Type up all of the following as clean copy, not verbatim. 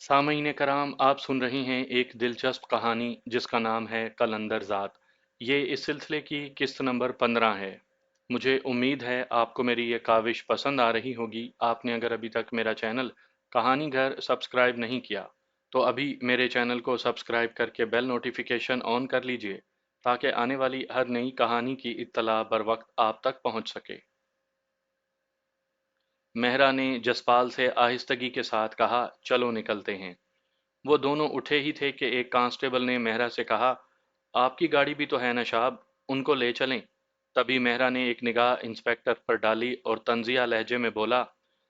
सामईन कराम, आप सुन रहे हैं एक दिलचस्प कहानी जिसका नाम है कलंदर ज़ात। ये इस सिलसिले की किस्त नंबर 15 है। मुझे उम्मीद है आपको मेरी ये काविश पसंद आ रही होगी। आपने अगर अभी तक मेरा चैनल कहानी घर सब्सक्राइब नहीं किया तो अभी मेरे चैनल को सब्सक्राइब करके बेल नोटिफिकेशन ऑन कर लीजिए ताकि आने वाली हर नई कहानी की इत्तला बर वक्त आप तक पहुंच सके। मेहरा ने जसपाल से आहिस्तगी के साथ कहा, चलो निकलते हैं। वो दोनों उठे ही थे कि एक कांस्टेबल ने मेहरा से कहा, आपकी गाड़ी भी तो है ना साहब, उनको ले चलें। तभी मेहरा ने एक निगाह इंस्पेक्टर पर डाली और तंजिया लहजे में बोला,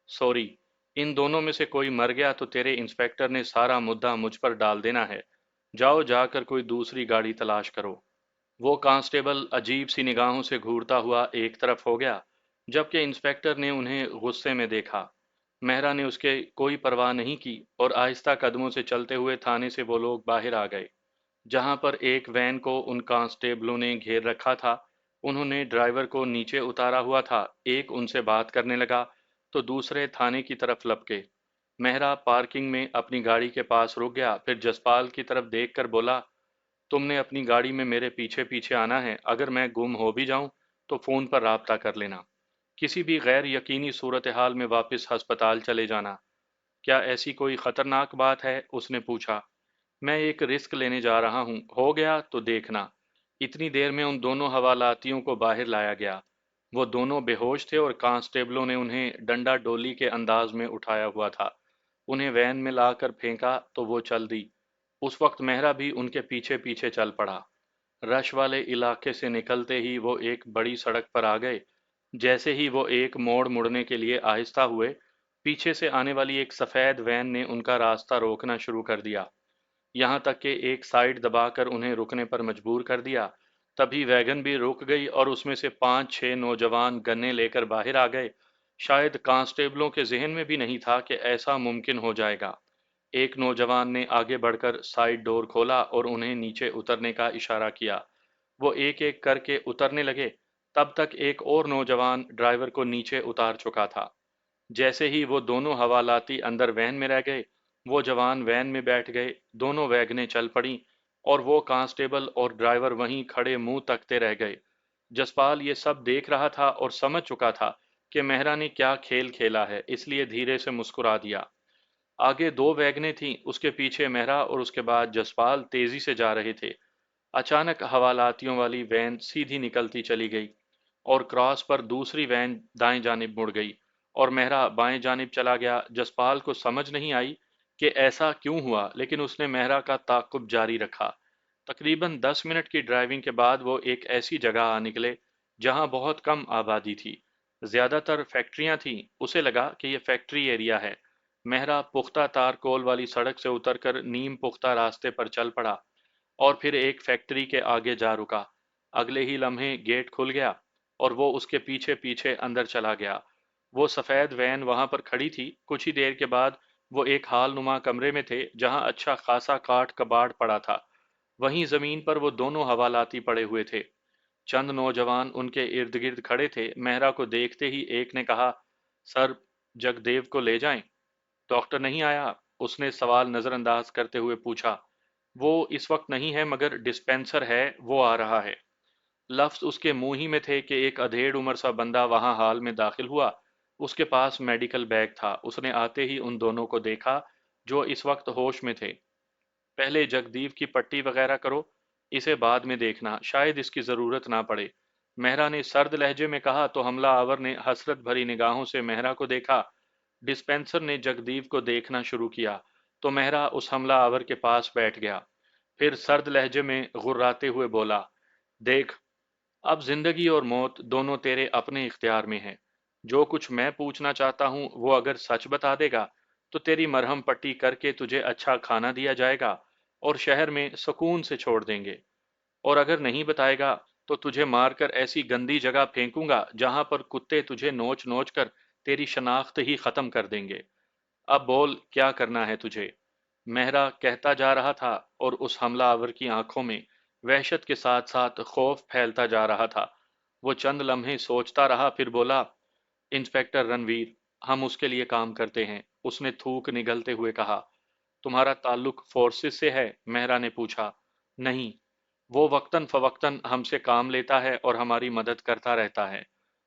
सॉरी, इन दोनों में से कोई मर गया तो तेरे इंस्पेक्टर ने सारा मुद्दा मुझ पर डाल देना है। जाओ जाकर कोई दूसरी गाड़ी तलाश करो। वो कांस्टेबल अजीब सी निगाहों से घूरता हुआ एक तरफ हो गया, जबकि इंस्पेक्टर ने उन्हें गुस्से में देखा। मेहरा ने उसके कोई परवाह नहीं की और आहिस्ता कदमों से चलते हुए थाने से वो लोग बाहर आ गए, जहां पर एक वैन को उन कांस्टेबलों ने घेर रखा था। उन्होंने ड्राइवर को नीचे उतारा हुआ था। एक उनसे बात करने लगा तो दूसरे थाने की तरफ लपके। मेहरा पार्किंग में अपनी गाड़ी के पास रुक गया, फिर जसपाल की तरफ देखकर बोला, तुमने अपनी गाड़ी में मेरे पीछे पीछे आना है। अगर मैं गुम हो भी जाऊं तो फोन पर राब्ता कर लेना। किसी भी गैर यकीनी सूरत हाल में वापस अस्पताल चले जाना। क्या ऐसी कोई खतरनाक बात है? उसने पूछा। मैं एक रिस्क लेने जा रहा हूँ, हो गया तो देखना। इतनी देर में उन दोनों हवालातियों को बाहर लाया गया। वो दोनों बेहोश थे और कांस्टेबलों ने उन्हें डंडा डोली के अंदाज में उठाया हुआ था। उन्हें वैन में लाकर फेंका तो वो चल दी। उस वक्त मेहरा भी उनके पीछे पीछे चल पड़ा। रश वाले इलाके से निकलते ही वो एक बड़ी सड़क पर आ गए। जैसे ही वो एक मोड़ मुड़ने के लिए आहिस्ता हुए, पीछे से आने वाली एक सफेद वैन ने उनका रास्ता रोकना शुरू कर दिया, यहाँ तक कि एक साइड दबाकर उन्हें रुकने पर मजबूर कर दिया। तभी वैगन भी रुक गई और उसमें से 5-6 नौजवान गन्ने लेकर बाहर आ गए। शायद कांस्टेबलों के जहन में भी नहीं था कि ऐसा मुमकिन हो जाएगा। एक नौजवान ने आगे बढ़कर साइड डोर खोला और उन्हें नीचे उतरने का इशारा किया। वो एक एक करके उतरने लगे। तब तक एक और नौजवान ड्राइवर को नीचे उतार चुका था। जैसे ही वो दोनों हवालाती अंदर वैन में रह गए, वो जवान वैन में बैठ गए। दोनों वैगनें चल पड़ी और वो कांस्टेबल और ड्राइवर वहीं खड़े मुंह तकते रह गए। जसपाल ये सब देख रहा था और समझ चुका था कि मेहरा ने क्या खेल खेला है, इसलिए धीरे से मुस्कुरा दिया। आगे दो वैगनें थीं, उसके पीछे मेहरा और उसके बाद जसपाल तेजी से जा रहे थे। अचानक हवालातियों वाली वैन सीधी निकलती चली गई और क्रॉस पर दूसरी वैन दाएं जानिब मुड़ गई और मेहरा बाएं जानिब चला गया। जसपाल को समझ नहीं आई कि ऐसा क्यों हुआ, लेकिन उसने मेहरा का ताक़ुब जारी रखा। तकरीबन 10 मिनट की ड्राइविंग के बाद वो एक ऐसी जगह आ निकले जहां बहुत कम आबादी थी। ज्यादातर फैक्ट्रियां थीं। उसे लगा कि यह फैक्ट्री एरिया है। मेहरा पुख्ता तार कोल वाली सड़क से उतरकर नीम पुख्ता रास्ते पर चल पड़ा और फिर एक फैक्ट्री के आगे जा रुका। अगले ही लम्हे गेट खुल गया और वो उसके पीछे पीछे अंदर चला गया। वो सफ़ेद वैन वहां पर खड़ी थी। कुछ ही देर के बाद वो एक हाल नुमा कमरे में थे जहां अच्छा खासा काठ कबाड़ पड़ा था। वहीं जमीन पर वो दोनों हवालाती पड़े हुए थे। चंद नौजवान उनके इर्द गिर्द खड़े थे। मेहरा को देखते ही एक ने कहा, सर, जगदेव को ले जाएं। डॉक्टर नहीं आया? उसने सवाल नजरअंदाज करते हुए पूछा। वो इस वक्त नहीं है, मगर डिस्पेंसर है, वो आ रहा है। लफ्ज उसके मुंह ही में थे कि एक अधेड़ उम्र सा बंदा वहां हाल में दाखिल हुआ। उसके पास मेडिकल बैग था। उसने आते ही उन दोनों को देखा जो इस वक्त होश में थे। पहले जगदीव की पट्टी वगैरह करो, इसे बाद में देखना, शायद इसकी जरूरत ना पड़े। मेहरा ने सर्द लहजे में कहा तो हमला आवर ने हसरत भरी निगाहों से मेहरा को देखा। डिस्पेंसर ने जगदीव को देखना शुरू किया तो मेहरा उस हमला आवर के पास बैठ गया। फिर सर्द लहजे में गुर्राते हुए बोला, देख, अब जिंदगी और मौत दोनों तेरे अपने इख्तियार में है। जो कुछ मैं पूछना चाहता हूं वो अगर सच बता देगा तो तेरी मरहम पट्टी करके तुझे अच्छा खाना दिया जाएगा और शहर में सुकून से छोड़ देंगे। और अगर नहीं बताएगा तो तुझे मारकर ऐसी गंदी जगह फेंकूंगा जहां पर कुत्ते तुझे नोच नोच कर तेरी शनाख्त ही खत्म कर देंगे। अब बोल, क्या करना है तुझे? मेहरा कहता जा रहा था और उस हमलावर की आंखों में वहशत के साथ साथ खौफ फैलता जा रहा था। वो चंद लम्हे सोचता रहा, फिर बोला, इंस्पेक्टर रणवीर, हम उसके लिए काम करते हैं। उसने थूक निगलते हुए कहा। तुम्हारा ताल्लुक फोर्सेस से है? मेहरा ने पूछा। नहीं, वो वक्तन फवक्तन हमसे काम लेता है और हमारी मदद करता रहता है,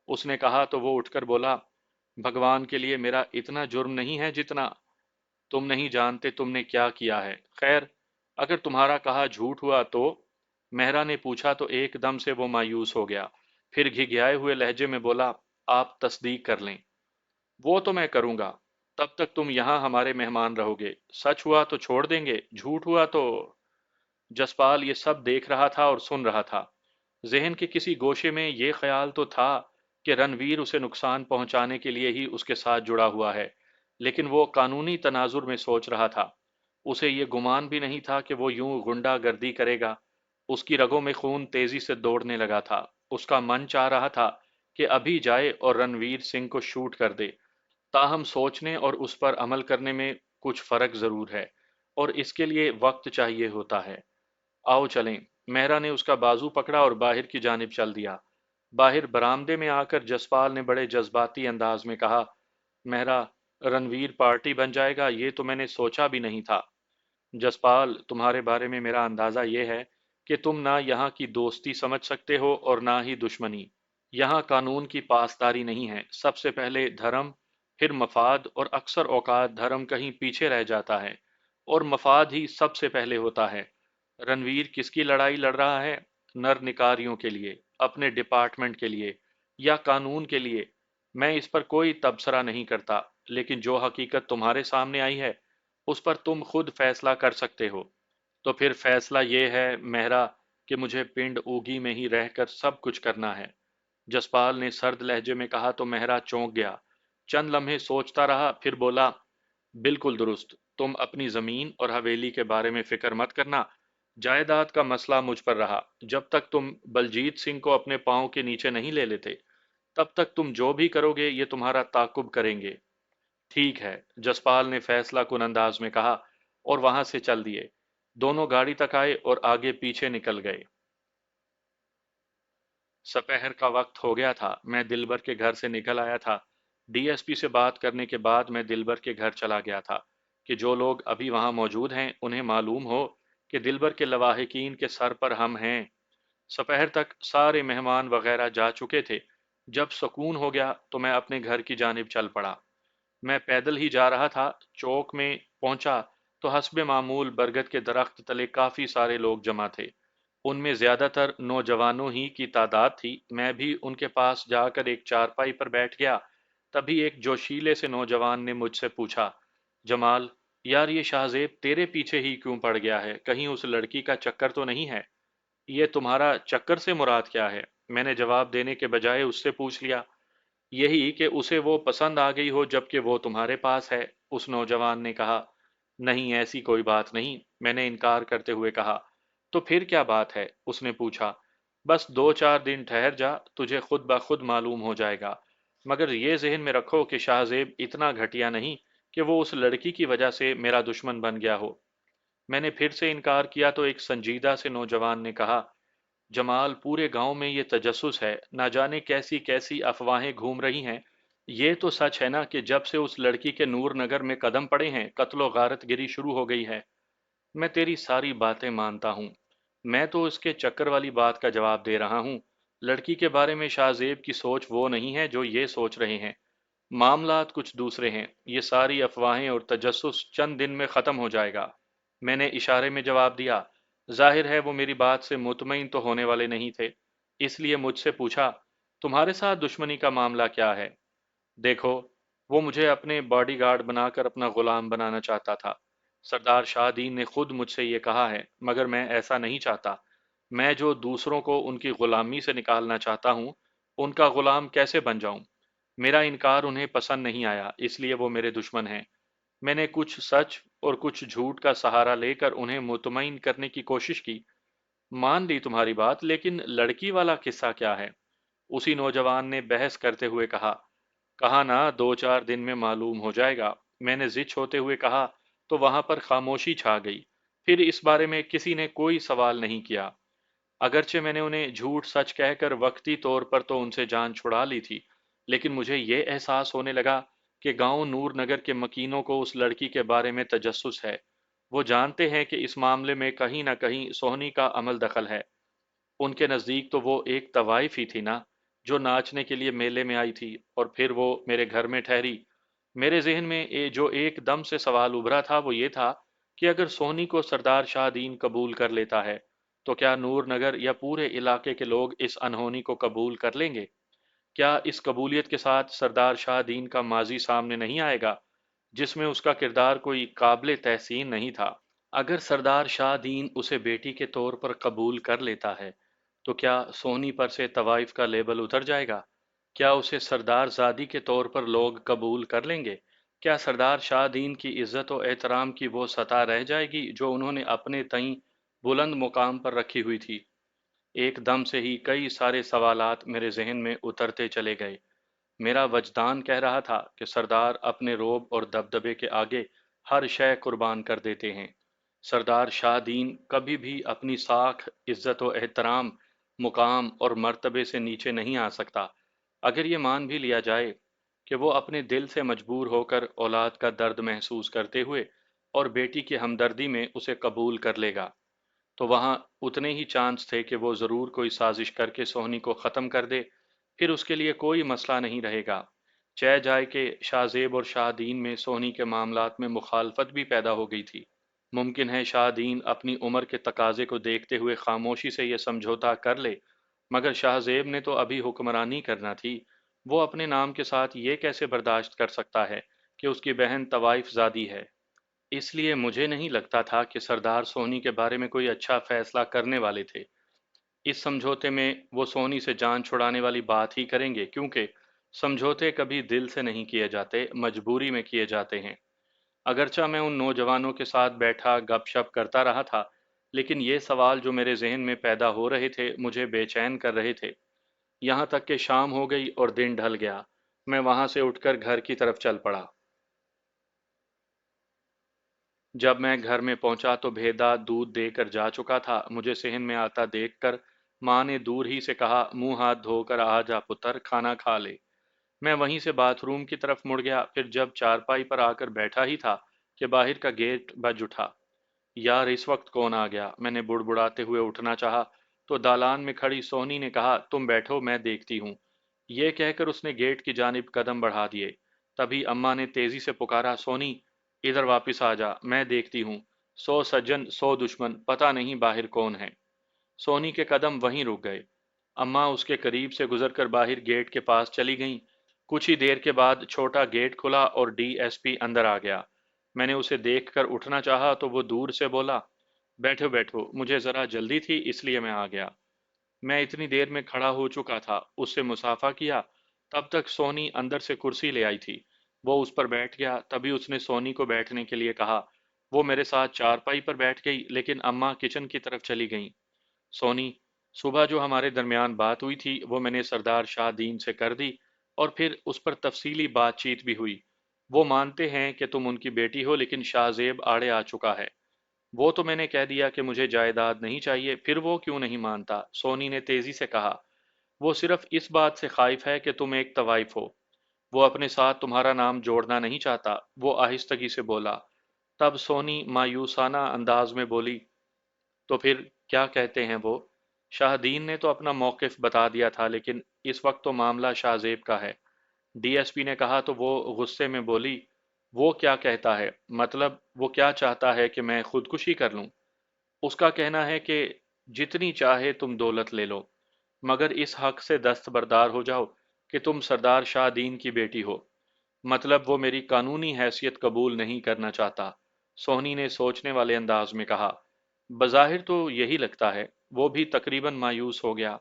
उसने कहा तो वो उठकर बोला, भगवान के लिए मेरा इतना जुर्म नहीं है जितना तुम नहीं जानते तुमने क्या किया है। खैर, अगर तुम्हारा कहा झूठ हुआ तो? मेहरा ने पूछा तो एकदम से वो मायूस हो गया। फिर घिघियाए हुए लहजे में बोला, आप तस्दीक कर लें। वो तो मैं करूंगा। तब तक तुम यहाँ हमारे मेहमान रहोगे। सच हुआ तो छोड़ देंगे, झूठ हुआ तो? जसपाल ये सब देख रहा था और सुन रहा था। जहन के किसी गोशे में ये ख्याल तो था कि रणवीर उसे नुकसान पहुंचाने के लिए ही उसके साथ जुड़ा हुआ है, लेकिन वो कानूनी तनाजुर में सोच रहा था। उसे ये गुमान भी नहीं था कि वो यूं गुंडागर्दी करेगा। उसकी रगों में खून तेजी से दौड़ने लगा था। उसका मन चाह रहा था कि अभी जाए और रणवीर सिंह को शूट कर दे। ताहम सोचने और उस पर अमल करने में कुछ फर्क जरूर है, और इसके लिए वक्त चाहिए होता है। आओ चलें। मेहरा ने उसका बाजू पकड़ा और बाहर की जानिब चल दिया। बाहर बरामदे में आकर जसपाल ने बड़े जज्बाती अंदाज में कहा, मेहरा, रणवीर पार्टी बन जाएगा ये तो मैंने सोचा भी नहीं था। जसपाल, तुम्हारे बारे में मेरा अंदाजा ये है कि तुम ना यहाँ की दोस्ती समझ सकते हो और ना ही दुश्मनी। यहाँ कानून की पासदारी नहीं है, सबसे पहले धर्म, फिर मफाद, और अक्सर औकात धर्म कहीं पीछे रह जाता है और मफाद ही सबसे पहले होता है। रणवीर किसकी लड़ाई लड़ रहा है? नर निकारियों के लिए, अपने डिपार्टमेंट के लिए, या कानून के लिए? मैं इस पर कोई तबसरा नहीं करता, लेकिन जो हकीकत तुम्हारे सामने आई है उस पर तुम खुद फैसला कर सकते हो। तो फिर फैसला ये है मेहरा कि मुझे पिंड ऊगी में ही रहकर सब कुछ करना है। जसपाल ने सर्द लहजे में कहा तो मेहरा चौंक गया। चंद लम्हे सोचता रहा, फिर बोला, बिल्कुल दुरुस्त। तुम अपनी जमीन और हवेली के बारे में फिक्र मत करना। जायदाद का मसला मुझ पर रहा। जब तक तुम बलजीत सिंह को अपने पांव के नीचे नहीं ले लेते, तब तक तुम जो भी करोगे ये तुम्हारा ताकुब करेंगे। ठीक है, जसपाल ने फैसला कुन अंदाज में कहा, और वहां से चल दिए। दोनों गाड़ी तक आए और आगे पीछे निकल गए। सपहर का वक्त हो गया था। मैं दिलबर के घर से निकल आया था। डीएसपी से बात करने के बाद मैं दिलबर के घर चला गया था कि जो लोग अभी वहां मौजूद हैं उन्हें मालूम हो कि दिलबर के लवाहिकीन के सर पर हम हैं। सपहर तक सारे मेहमान वगैरह जा चुके थे। जब सुकून हो गया तो मैं अपने घर की जानिब चल पड़ा। मैं पैदल ही जा रहा था। चौक में पहुंचा तो हस्बे मामूल बरगद के दरख्त तले काफी सारे लोग जमा थे। उनमें ज्यादातर नौजवानों ही की तादाद थी। मैं भी उनके पास जाकर एक चारपाई पर बैठ गया। तभी एक जोशीले से नौजवान ने मुझसे पूछा, जमाल, यार ये शाहजेब तेरे पीछे ही क्यों पड़ गया है? कहीं उस लड़की का चक्कर तो नहीं है? ये तुम्हारा चक्कर से मुराद क्या है? मैंने जवाब देने के बजाय उससे पूछ लिया। यही कि उसे वो पसंद आ गई हो जबकि वो तुम्हारे पास है। उस नौजवान ने कहा, नहीं ऐसी कोई बात नहीं। मैंने इनकार करते हुए कहा। तो फिर क्या बात है? उसने पूछा। बस 2-4 दिन ठहर जा, तुझे खुद ब खुद मालूम हो जाएगा। मगर ये जहन में रखो कि शाहजेब इतना घटिया नहीं कि वो उस लड़की की वजह से मेरा दुश्मन बन गया हो। मैंने फिर से इनकार किया तो एक संजीदा से नौजवान ने कहा, जमाल, पूरे गांव में ये तजस्सुस है, ना जाने कैसी कैसी अफवाहें घूम रही हैं। ये तो सच है ना कि जब से उस लड़की के नूर नगर में कदम पड़े हैं कत्लो गारत गिरी शुरू हो गई है। मैं तेरी सारी बातें मानता हूँ। मैं तो इसके चक्कर वाली बात का जवाब दे रहा हूँ। लड़की के बारे में शाहजेब की सोच वो नहीं है जो ये सोच रहे हैं। मामलात कुछ दूसरे हैं। ये सारी अफवाहें और तजस्सुस चंद दिन में खत्म हो जाएगा। मैंने इशारे में जवाब दिया। जाहिर है वो मेरी बात से मुतमईन तो होने वाले नहीं थे, इसलिए मुझसे पूछा, तुम्हारे साथ दुश्मनी का मामला क्या है? देखो, वो मुझे अपने बॉडीगार्ड बनाकर अपना गुलाम बनाना चाहता था। सरदार शाहदीन ने खुद मुझसे ये कहा है, मगर मैं ऐसा नहीं चाहता। मैं जो दूसरों को उनकी गुलामी से निकालना चाहता हूँ, उनका गुलाम कैसे बन जाऊं? मेरा इनकार उन्हें पसंद नहीं आया, इसलिए वो मेरे दुश्मन हैं। मैंने कुछ सच और कुछ झूठ का सहारा लेकर उन्हें मुतमईन करने की कोशिश की। मान ली तुम्हारी बात, लेकिन लड़की वाला किस्सा क्या है? उसी नौजवान ने बहस करते हुए कहा। कहा ना, 2-4 दिन में मालूम हो जाएगा। मैंने जिद होते हुए कहा तो वहां पर खामोशी छा गई। फिर इस बारे में किसी ने कोई सवाल नहीं किया। अगरचे मैंने उन्हें झूठ सच कहकर वक्ती तौर पर तो उनसे जान छुड़ा ली थी, लेकिन मुझे ये एहसास होने लगा कि गांव नूर नगर के मकीनों को उस लड़की के बारे में तजस्सुस है। وہ جانتے ہیں کہ اس معاملے میں کہیں نہ کہیں سونی کا عمل دخل ہے۔ ان کے نزدیک تو وہ ایک طوائف ہی تھی نا، جو ناچنے کے لیے میلے میں آئی تھی اور پھر وہ میرے گھر میں ٹھہری۔ میرے ذہن میں جو ایک دم سے سوال ابھرا تھا وہ یہ تھا کہ اگر سونی کو سردار شاہ دین قبول کر لیتا ہے تو کیا نور نگر یا پورے علاقے کے لوگ اس انہونی کو قبول کر لیں گے؟ کیا اس قبولیت کے ساتھ سردار شاہ دین کا ماضی سامنے نہیں آئے گا، جس میں اس کا کردار کوئی قابل تحسین نہیں تھا؟ اگر سردار شاہ دین اسے بیٹی کے طور پر قبول کر لیتا ہے تو کیا سونی پر سے طوائف کا لیبل اتر جائے گا؟ کیا اسے سردار زادی کے طور پر لوگ قبول کر لیں گے؟ کیا سردار شاہ دین کی عزت و احترام کی وہ سطح رہ جائے گی جو انہوں نے اپنے تئیں بلند مقام پر رکھی ہوئی تھی؟ ایک دم سے ہی کئی سارے سوالات میرے ذہن میں اترتے چلے گئے۔ میرا وجدان کہہ رہا تھا کہ سردار اپنے روب اور دبدبے کے آگے ہر شے قربان کر دیتے ہیں۔ سردار شاہ دین کبھی بھی اپنی ساکھ، عزت و احترام، مقام اور مرتبے سے نیچے نہیں آ سکتا۔ اگر یہ مان بھی لیا جائے کہ وہ اپنے دل سے مجبور ہو کر اولاد کا درد محسوس کرتے ہوئے اور بیٹی کی ہمدردی میں اسے قبول کر لے گا، تو وہاں اتنے ہی چانس تھے کہ وہ ضرور کوئی سازش کر کے سونی کو ختم کر دے۔ پھر اس کے لیے کوئی مسئلہ نہیں رہے گا، چہ جائے کہ شاہ زیب اور شاہ دین میں سونی کے معاملات میں مخالفت بھی پیدا ہو گئی تھی۔ ممکن ہے شاہ دین اپنی عمر کے تقاضے کو دیکھتے ہوئے خاموشی سے یہ سمجھوتا کر لے، مگر شاہ زیب نے تو ابھی حکمرانی کرنا تھی۔ وہ اپنے نام کے ساتھ یہ کیسے برداشت کر سکتا ہے کہ اس کی بہن طوائف زادی ہے؟ اس لیے مجھے نہیں لگتا تھا کہ سردار سونی کے بارے میں کوئی اچھا فیصلہ کرنے والے تھے۔ اس سمجھوتے میں وہ سونی سے جان چھڑانے والی بات ہی کریں گے، کیونکہ سمجھوتے کبھی دل سے نہیں کیے جاتے، مجبوری میں کیے جاتے ہیں۔ اگرچہ میں ان نوجوانوں کے ساتھ بیٹھا گپ شپ کرتا رہا تھا، لیکن یہ سوال جو میرے ذہن میں پیدا ہو رہے تھے مجھے بے چین کر رہے تھے۔ یہاں تک کہ شام ہو گئی اور دن ڈھل گیا، میں وہاں سے اٹھ کر گھر کی طرف چل پڑا۔ جب میں گھر میں پہنچا تو بھیدا دودھ دے کر جا چکا تھا۔ مجھے صحن میں آتا دیکھ کر ماں نے دور ہی سے کہا، منہ ہاتھ دھو کر آ جا پتر، کھانا کھا لے۔ میں وہیں سے باتھ روم کی طرف مڑ گیا، پھر جب چارپائی پر آ کر بیٹھا ہی تھا کہ باہر کا گیٹ بج اٹھا۔ یار اس وقت کون آ گیا؟ میں نے بڑبڑاتے ہوئے اٹھنا چاہا تو دالان میں کھڑی سونی نے کہا، تم بیٹھو میں دیکھتی ہوں۔ یہ کہہ کر اس نے گیٹ کی جانب قدم بڑھا دیے۔ تبھی اماں نے تیزی سے پکارا، سونی ادھر واپس آ جا، میں دیکھتی ہوں۔ سو سجن سو دشمن، پتہ نہیں باہر کون ہے۔ سونی کے قدم وہیں رک گئے۔ اماں اس کے قریب سے گزر کر باہر گیٹ کے پاس چلی گئیں۔ کچھ ہی دیر کے بعد چھوٹا گیٹ کھلا اور ڈی ایس پی اندر آ گیا۔ میں نے اسے دیکھ کر اٹھنا چاہا تو وہ دور سے بولا، بیٹھو بیٹھو، مجھے ذرا جلدی تھی اس لیے میں آ گیا۔ میں اتنی دیر میں کھڑا ہو چکا تھا، اس سے مصافحہ کیا، تب تک سونی اندر سے کرسی لے آئی تھی۔ وہ اس پر بیٹھ گیا، تبھی اس نے سونی کو بیٹھنے کے لیے کہا۔ وہ میرے ساتھ چارپائی پر بیٹھ گئی، لیکن اماں کچن کی طرف چلی گئیں۔ سونی، صبح جو ہمارے درمیان بات ہوئی تھی وہ میں نے سردار شاہ دین سے کر دی اور پھر اس پر تفصیلی بات چیت بھی ہوئی۔ وہ مانتے ہیں کہ تم ان کی بیٹی ہو، لیکن شاہ زیب آڑے آ چکا ہے۔ وہ تو میں نے کہہ دیا کہ مجھے جائیداد نہیں چاہیے، پھر وہ کیوں نہیں مانتا؟ سونی نے تیزی سے کہا، وہ صرف اس بات سے خائف ہے کہ تم ایک طوائف ہو۔ وہ اپنے ساتھ تمہارا نام جوڑنا نہیں چاہتا، وہ آہستگی سے بولا۔ تب سونی مایوسانہ انداز میں بولی، تو پھر کیا کہتے ہیں وہ؟ شاہ دین نے تو اپنا موقف بتا دیا تھا، لیکن اس وقت تو معاملہ شاہ زیب کا ہے۔ ڈی ایس پی نے کہا تو وہ غصے میں بولی، وہ کیا کہتا ہے؟ مطلب وہ کیا چاہتا ہے کہ میں خودکشی کر لوں؟ اس کا کہنا ہے کہ جتنی چاہے تم دولت لے لو، مگر اس حق سے دستبردار ہو جاؤ کہ تم سردار شاہ دین کی بیٹی ہو۔ مطلب وہ میری قانونی حیثیت قبول نہیں کرنا چاہتا، سونی نے سوچنے والے انداز میں کہا۔ بظاہر تو یہی لگتا ہے۔ وہ بھی تقریباً مایوس ہو گیا۔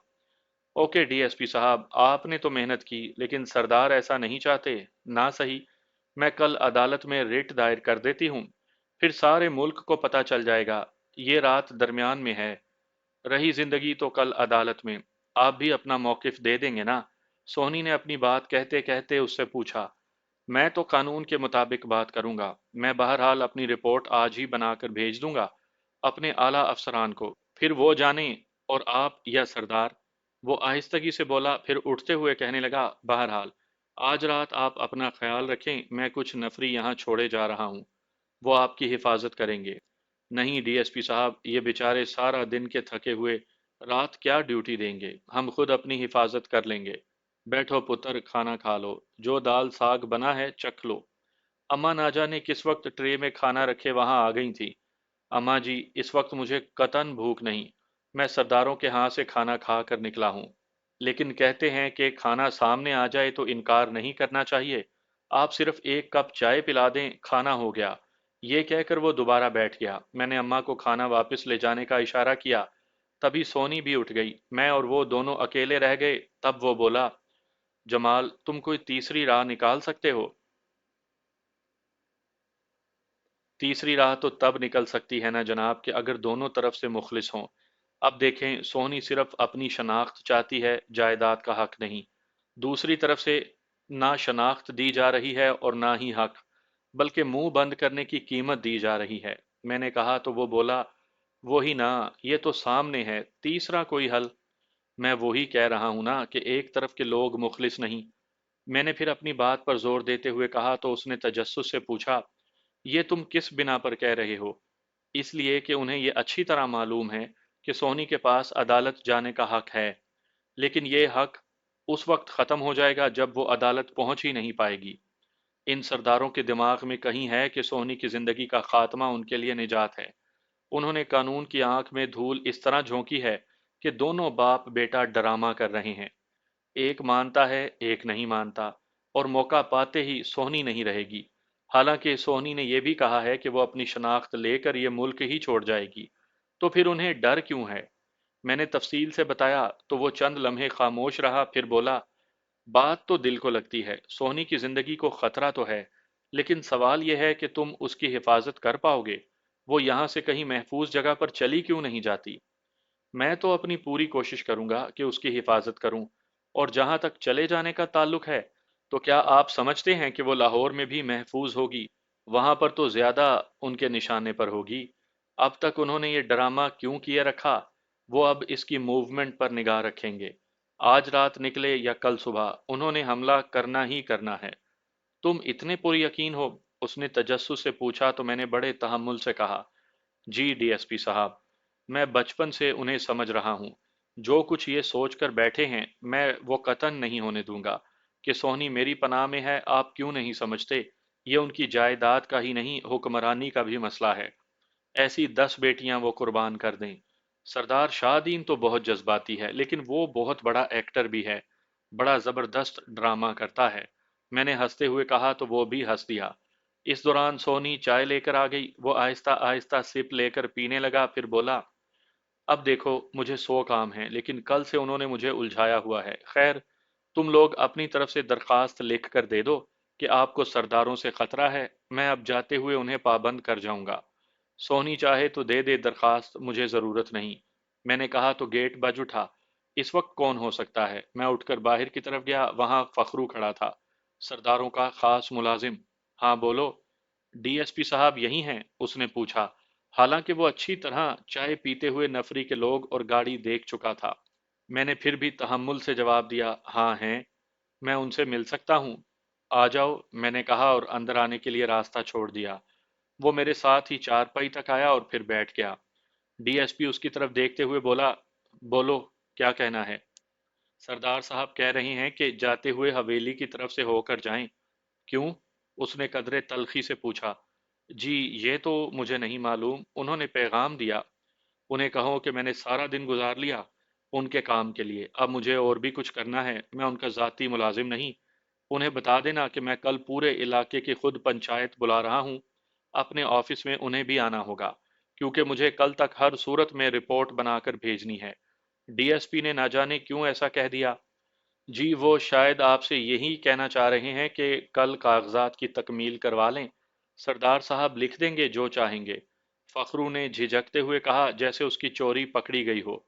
اوکے ڈی ایس پی صاحب، آپ نے تو محنت کی، لیکن سردار ایسا نہیں چاہتے۔ نہ صحیح، میں کل عدالت میں ریٹ دائر کر دیتی ہوں، پھر سارے ملک کو پتہ چل جائے گا۔ یہ رات درمیان میں ہے، رہی زندگی تو کل عدالت میں۔ آپ بھی اپنا موقف دے دیں گے نا؟ سونی نے اپنی بات کہتے کہتے اس سے پوچھا۔ میں تو قانون کے مطابق بات کروں گا۔ میں بہرحال اپنی رپورٹ آج ہی بنا کر بھیج دوں گا اپنے اعلیٰ افسران کو، پھر وہ جانیں، اور آپ یا سردار۔ وہ آہستگی سے بولا، پھر اٹھتے ہوئے کہنے لگا، بہرحال آج رات آپ اپنا خیال رکھیں، میں کچھ نفری یہاں چھوڑے جا رہا ہوں، وہ آپ کی حفاظت کریں گے۔ नहीं डीएसपी साहब, ये बेचारे सारा दिन के थके हुए रात क्या ड्यूटी देंगे, हम खुद अपनी हिफाजत कर लेंगे। बैठो पुत्र, खाना खा लो, जो दाल साग बना है चख लो। अम्मा ना जाने किस वक्त ट्रे में खाना रखे वहां आ गई थी। अम्मा जी, इस वक्त मुझे कतन भूख नहीं, मैं सरदारों के हाथ से खाना खा कर निकला हूँ। लेकिन कहते हैं कि खाना सामने आ जाए तो इनकार नहीं करना चाहिए। आप सिर्फ एक कप चाय पिला दें, खाना हो गया। ये कहकर वो दोबारा बैठ गया। मैंने अम्मा को खाना वापस ले जाने का इशारा किया। तभी सोनी भी उठ गई। मैं और वो दोनों अकेले रह गए। तब वो बोला, जमाल, तुम कोई तीसरी राह निकाल सकते हो? तीसरी राह तो तब निकल सकती है ना जनाब कि अगर दोनों तरफ से मुखलिस हों। अब देखें, सोहनी सिर्फ अपनी शनाख्त चाहती है, जायदाद का हक नहीं। दूसरी तरफ से ना शनाख्त दी जा रही है और ना ही हक, बल्कि मुंह बंद करने की कीमत दी जा रही है। मैंने कहा तो वो बोला, वही ना, ये तो सामने है, तीसरा कोई हल? मैं वही कह रहा हूं ना कि एक तरफ के लोग मुखलिस नहीं। मैंने फिर अपनी बात पर जोर देते हुए कहा तो उसने तजस्सुस से पूछा, ये तुम किस बिना पर कह रहे हो? इसलिए कि उन्हें ये अच्छी तरह मालूम है कि सोनी के पास अदालत जाने का हक है, लेकिन ये हक उस वक्त ख़त्म हो जाएगा जब वो अदालत पहुंच ही नहीं पाएगी। इन सरदारों के दिमाग में कहीं है कि सोनी की ज़िंदगी का खात्मा उनके लिए निजात है। उन्होंने कानून की आंख में धूल इस तरह झोंकी है कि दोनों बाप बेटा ड्रामा कर रहे हैं। एक मानता है, एक नहीं मानता, और मौका पाते ही सोहनी नहीं रहेगी। हालांकि सोहनी ने यह भी कहा है कि वो अपनी शनाख्त लेकर ये मुल्क ही छोड़ जाएगी। तो फिर उन्हें डर क्यों है? मैंने तफसील से बताया तो वो चंद लम्हे खामोश रहा, फिर बोला, बात तो दिल को लगती है, सोहनी की जिंदगी को खतरा तो है, लेकिन सवाल यह है कि तुम उसकी हिफाजत कर पाओगे? वो यहाँ से कहीं महफूज जगह पर चली क्यों नहीं जाती? मैं तो अपनी पूरी कोशिश करूंगा कि उसकी हिफाजत करूं, और जहां तक चले जाने का ताल्लुक है, तो क्या आप समझते हैं कि वो लाहौर में भी महफूज होगी? वहां पर तो ज्यादा उनके निशाने पर होगी। अब तक उन्होंने ये ड्रामा क्यों किए रखा? वो अब इसकी मूवमेंट पर निगाह रखेंगे। आज रात निकले या कल सुबह, उन्होंने हमला करना ही करना है। तुम इतने पुर यकीन हो? उसने तजस्सुस से पूछा तो मैंने बड़े तहम्मुल से कहा, जी डीएसपी साहब, मैं बचपन से उन्हें समझ रहा हूँ। जो कुछ ये सोच कर बैठे हैं, मैं वो कतन नहीं होने दूंगा कि सोहनी मेरी पनाह में है। आप क्यों नहीं समझते? ये उनकी जायदाद का ही नहीं, हुक्मरानी का भी मसला है। ऐसी 10 बेटियां वो कुर्बान कर दें। सरदार शाहदीन तो बहुत जज्बाती है, लेकिन वो बहुत बड़ा एक्टर भी है, बड़ा जबरदस्त ड्रामा करता है। मैंने हंसते हुए कहा तो वो भी हंस दिया। इस दौरान सोनी चाय लेकर आ गई। वो आहिस्ता आहिस्ता सिप लेकर पीने लगा, फिर बोला, अब देखो, मुझे 100 काम हैं, लेकिन कल से उन्होंने मुझे उलझाया हुआ है। खैर, तुम लोग अपनी तरफ से दरखास्त लिख कर दे दो कि आपको सरदारों से खतरा है। मैं अब जाते हुए उन्हें पाबंद कर जाऊंगा। सोनी चाहे तो दे दे दरखास्त, मुझे जरूरत नहीं। मैंने कहा तो गेट बज उठा। इस वक्त कौन हो सकता है? मैं उठकर बाहर की तरफ गया। वहां फखरू खड़ा था, सरदारों का खास मुलाजिम। हाँ बोलो। डीएसपी साहब यही हैं? उसने पूछा। हालांकि वो अच्छी तरह चाय पीते हुए नफरी के लोग और गाड़ी देख चुका था। मैंने फिर भी तहम्मुल से जवाब दिया, हाँ हैं। मैं उनसे मिल सकता हूँ? आ जाओ, मैंने कहा और अंदर आने के लिए रास्ता छोड़ दिया। वो मेरे साथ ही चारपाई तक आया और फिर बैठ गया। डीएसपी उसकी तरफ देखते हुए बोला, बोलो, क्या कहना है? सरदार साहब कह रहे हैं कि जाते हुए हवेली की तरफ से होकर जाएं। क्यों? उसने कदरे तलखी से पूछा। जी, ये तो मुझे नहीं मालूम, उन्होंने पैगाम दिया। उन्हें कहो कि मैंने सारा दिन गुजार लिया उनके काम के लिए, अब मुझे और भी कुछ करना है। मैं उनका ज़ाती मुलाजिम नहीं। उन्हें बता देना कि मैं कल पूरे इलाके की खुद पंचायत बुला रहा हूँ। अपने ऑफिस में उन्हें भी आना होगा, क्योंकि मुझे कल तक हर सूरत में रिपोर्ट बनाकर भेजनी है। डीएसपी ने ना जाने क्यों ऐसा कह दिया। जी, वो शायद आपसे यही कहना चाह रहे हैं कि कल कागजात की तकमील करवा लें। सरदार साहब लिख देंगे जो चाहेंगे। फखरू ने झिझकते हुए कहा, जैसे उसकी चोरी पकड़ी गई हो।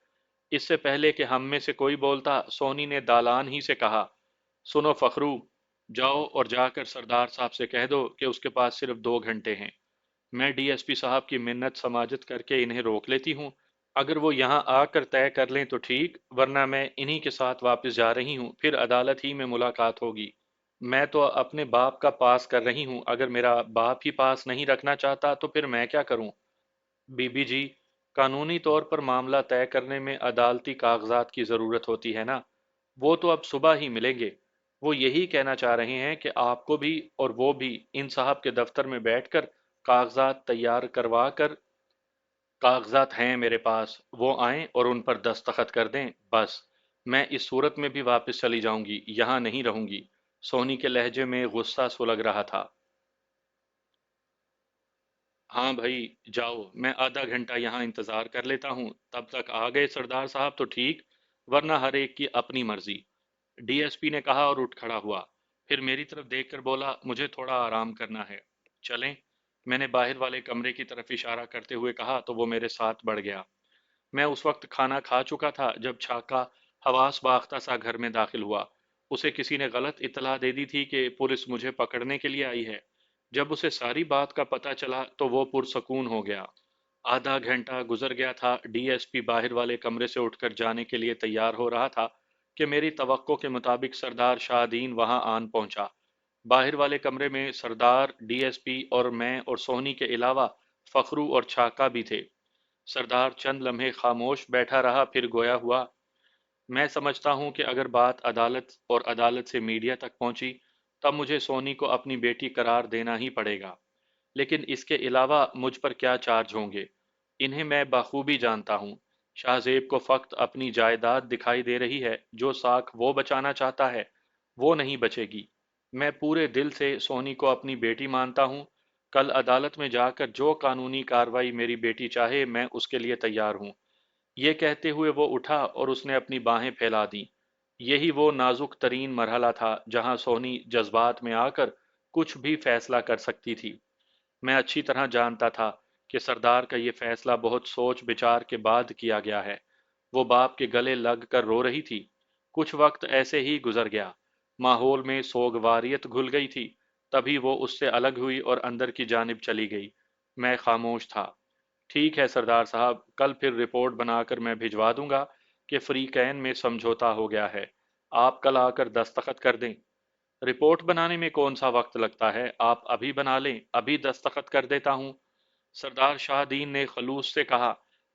इससे पहले कि हम में से कोई बोलता, सोनी ने दालान ही से कहा, सुनो फखरू, जाओ और जाकर सरदार साहब से कह दो कि उसके पास सिर्फ 2 घंटे हैं। मैं डीएसपी साहब की मिन्नत समाजत करके इन्हें रोक लेती हूँ। अगर वो यहाँ आकर तय कर लें तो ठीक, वरना मैं इन्हीं के साथ वापस जा रही हूँ, फिर अदालत ही में मुलाकात होगी। मैं तो अपने बाप का पास कर रही हूँ, अगर मेरा बाप ही पास नहीं रखना चाहता तो फिर मैं क्या करूँ? बीबी जी, कानूनी तौर पर मामला तय करने में अदालती कागजात की ज़रूरत होती है ना? वो तो अब सुबह ही मिलेंगे। वो यही कहना चाह रहे हैं कि आपको भी और वो भी इन साहब के दफ्तर में बैठकर कागजात तैयार करवा कर, कागजात हैं मेरे पास, वो आएं और उन पर दस्तखत कर दें, बस। मैं इस सूरत में भी वापस चली जाऊंगी, यहाँ नहीं रहूंगी। सोनी के लहजे में गुस्सा सुलग रहा था। हाँ भाई, जाओ, मैं आधा घंटा यहाँ इंतजार कर लेता हूँ, तब तक आ गए सरदार साहब तो ठीक, वरना हर एक की अपनी मर्जी। डीएसपी ने कहा और उठ खड़ा हुआ। फिर मेरी तरफ देखकर बोला, मुझे थोड़ा आराम करना है, चलें? मैंने बाहर वाले कमरे की तरफ इशारा करते हुए कहा तो वो मेरे साथ बढ़ गया। मैं उस वक्त खाना खा चुका था जब छाका हवास बाख्ता सा घर में दाखिल हुआ। उसे किसी ने गलत इत्तला दे दी थी कि पुलिस मुझे पकड़ने के लिए आई है। जब उसे सारी बात का पता चला तो वो पुरसकून हो गया। आधा घंटा गुजर गया था, डीएसपी बाहर वाले कमरे से उठकर जाने के लिए तैयार हो रहा था कि मेरी तवक्को के मुताबिक सरदार शाहदीन वहां आन पहुंचा। बाहर वाले कमरे में सरदार, डीएसपी और मैं और सोहनी के अलावा फखरू और छाका भी थे। सरदार चंद लम्हे खामोश बैठा रहा, फिर गोया हुआ, मैं समझता हूं कि अगर बात अदालत और अदालत से मीडिया तक पहुंची, तब मुझे सोनी को अपनी बेटी करार देना ही पड़ेगा। लेकिन इसके अलावा मुझ पर क्या चार्ज होंगे, इन्हें मैं बखूबी जानता हूँ। शाहजेब को फक्त अपनी जायदाद दिखाई दे रही है, जो साख वो बचाना चाहता है, वो नहीं बचेगी। मैं पूरे दिल से सोनी को अपनी बेटी मानता हूँ। कल अदालत में जाकर जो कानूनी कार्रवाई मेरी बेटी चाहे, मैं उसके लिए तैयार हूँ। ये कहते हुए वो उठा और उसने अपनी बाहें फैला दी। यही वो नाजुक तरीन मरहला था जहां सोनी जज्बात में आकर कुछ भी फैसला कर सकती थी। मैं अच्छी तरह जानता था कि सरदार का ये फैसला बहुत सोच विचार के बाद किया गया है। वो बाप के गले लग कर रो रही थी। कुछ वक्त ऐसे ही गुजर गया। माहौल में सोगवारियत घुल गई थी। तभी वो उससे अलग हुई और अंदर की जानिब चली गई। मैं खामोश था। ठीक है सरदार साहब, कल फिर रिपोर्ट बनाकर मैं भिजवा दूंगा कि फ्रीकैन में समझौता हो गया है। आप कल आकर दस्तखत कर दें। रिपोर्ट बनाने में कौन सा वक्त लगता है, आप अभी बना लें, अभी दस्तखत कर देता हूँ, सरदार शाहदीन ने खलूस से कहा।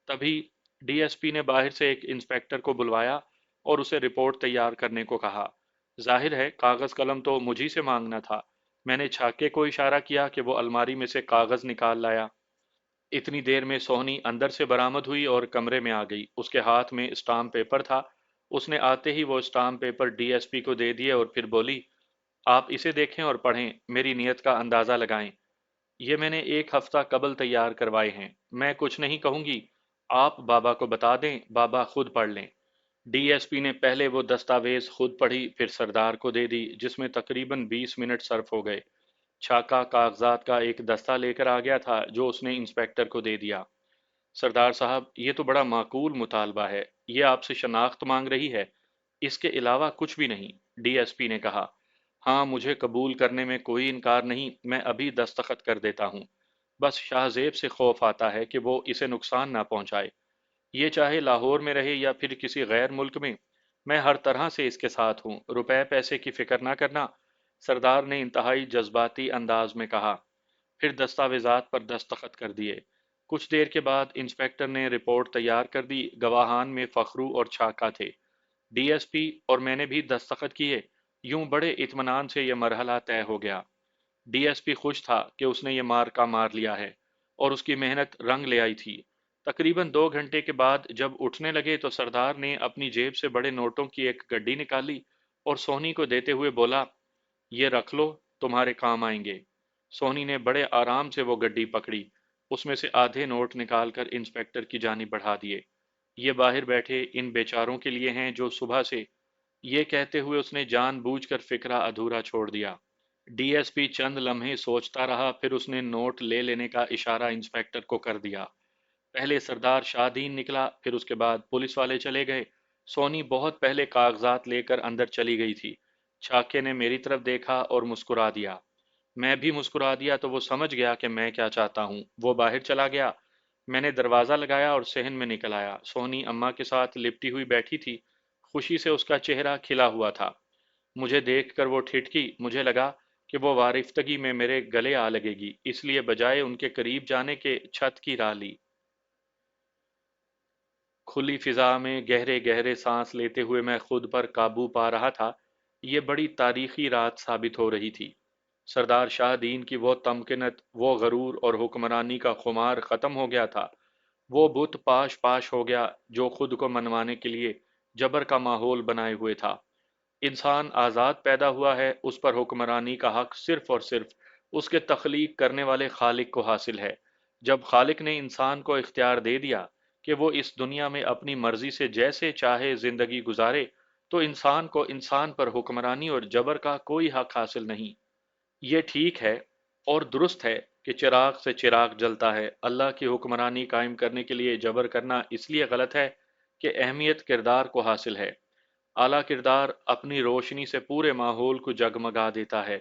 तभी डीएसपी ने बाहर से एक इंस्पेक्टर को बुलवाया और उसे रिपोर्ट तैयार करने को कहा। जाहिर है कागज कलम तो मुझी से मांगना था। मैंने छाके को इशारा किया कि वो अलमारी में से कागज निकाल लाया। इतनी देर में सोहनी अंदर से बरामद हुई और कमरे में आ गई। उसके हाथ में स्टाम्प पेपर था। उसने आते ही वो स्टाम्प पेपर डीएसपी को दे दिए और फिर बोली, आप इसे देखें और पढ़ें, मेरी नीयत का अंदाज़ा लगाएं। ये मैंने एक हफ्ता कबल तैयार करवाए हैं। मैं कुछ नहीं कहूंगी, आप बाबा को बता दें, बाबा खुद पढ़ लें। डीएसपी ने पहले वो दस्तावेज खुद पढ़ी, फिर सरदार को दे दी, जिसमें तकरीबन 20 मिनट सर्फ हो गए। छाका कागजात का एक दस्ता लेकर आ गया था जो उसने इंस्पेक्टर को दे दिया। सरदार साहब, ये तो बड़ा माकूल मुतालबा है। ये आपसे शनाख्त मांग रही है, इसके अलावा कुछ भी नहीं, डीएसपी ने कहा। हाँ, मुझे कबूल करने में कोई इनकार नहीं, मैं अभी दस्तखत कर देता हूँ। बस शाहजेब से खौफ आता है कि वो इसे नुकसान ना पहुंचाए। ये चाहे लाहौर में रहे या फिर किसी गैर मुल्क में, मैं हर तरह से इसके साथ हूँ, रुपए पैसे की फिक्र ना करना, सरदार ने इंतहाई जज्बाती अंदाज में कहा। फिर दस्तावेजात पर दस्तखत कर दिए। कुछ देर के बाद इंस्पेक्टर ने रिपोर्ट तैयार कर दी। गवाहान में फखरू और छाका थे। डीएसपी और मैंने भी दस्तखत किए। यूं बड़े इत्मीनान से यह मरहला तय हो गया। डीएसपी खुश था कि उसने ये मार का मार लिया है और उसकी मेहनत रंग ले आई थी। तकरीबन 2 घंटे के बाद जब उठने लगे तो सरदार ने अपनी जेब से बड़े नोटों की एक गड्डी निकाली और सोनी को देते हुए बोला, ये रख लो, तुम्हारे काम आएंगे। सोनी ने बड़े आराम से वो गड्डी पकड़ी। उसमें से आधे नोट निकालकर इंस्पेक्टर की जानिब बढ़ा दिए। ये बाहर बैठे इन बेचारों के लिए हैं जो सुबह से, ये कहते हुए उसने जानबूझकर फिक्रा अधूरा छोड़ दिया। डीएसपी चंद लम्हे सोचता रहा, फिर उसने नोट ले लेने का इशारा इंस्पेक्टर को कर दिया। पहले सरदार शाहदीन निकला, फिर उसके बाद पुलिस वाले चले गए। सोनी बहुत पहले कागजात लेकर अंदर चली गई थी। छाके ने मेरी तरफ देखा और मुस्कुरा दिया। मैं भी मुस्कुरा दिया तो वो समझ गया कि मैं क्या चाहता हूँ। वो बाहर चला गया। मैंने दरवाज़ा लगाया और सहन में निकल आया। सोनी अम्मा के साथ लिपटी हुई बैठी थी। खुशी से उसका चेहरा खिला हुआ था। मुझे देखकर वो ठिठकी। मुझे लगा कि वो वारिफ्तगी में मेरे गले आ लगेगी, इसलिए बजाय उनके करीब जाने के छत की राह ली। کھلی فضا میں گہرے گہرے سانس لیتے ہوئے میں خود پر قابو پا رہا تھا۔ یہ بڑی تاریخی رات ثابت ہو رہی تھی۔ سردار شاہ دین کی وہ تمکنت، وہ غرور اور حکمرانی کا خمار ختم ہو گیا تھا۔ وہ بت پاش پاش ہو گیا جو خود کو منوانے کے لیے جبر کا ماحول بنائے ہوئے تھا۔ انسان آزاد پیدا ہوا ہے، اس پر حکمرانی کا حق صرف اور صرف اس کے تخلیق کرنے والے خالق کو حاصل ہے۔ جب خالق نے انسان کو اختیار دے دیا کہ وہ اس دنیا میں اپنی مرضی سے جیسے چاہے زندگی گزارے، تو انسان کو انسان پر حکمرانی اور جبر کا کوئی حق حاصل نہیں۔ یہ ٹھیک ہے اور درست ہے کہ چراغ سے چراغ جلتا ہے۔ اللہ کی حکمرانی قائم کرنے کے لیے جبر کرنا اس لیے غلط ہے کہ اہمیت کردار کو حاصل ہے۔ اعلیٰ کردار اپنی روشنی سے پورے ماحول کو جگمگا دیتا ہے۔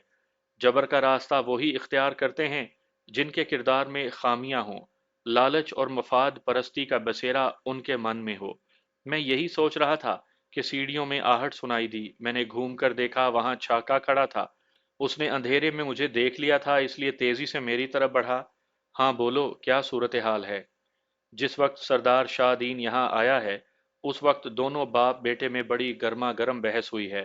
جبر کا راستہ وہی اختیار کرتے ہیں جن کے کردار میں خامیاں ہوں، لالچ اور مفاد پرستی کا بسیرا ان کے من میں ہو۔ میں یہی سوچ رہا تھا کہ سیڑھیوں میں آہٹ سنائی دی۔ میں نے گھوم کر دیکھا، وہاں چھاکا کھڑا تھا۔ اس نے اندھیرے میں مجھے دیکھ لیا تھا، اس لیے تیزی سے میری طرف بڑھا۔ ہاں بولو، کیا صورتحال ہے؟ جس وقت سردار شاہ دین یہاں آیا ہے، اس وقت دونوں باپ بیٹے میں بڑی گرما گرم بحث ہوئی ہے۔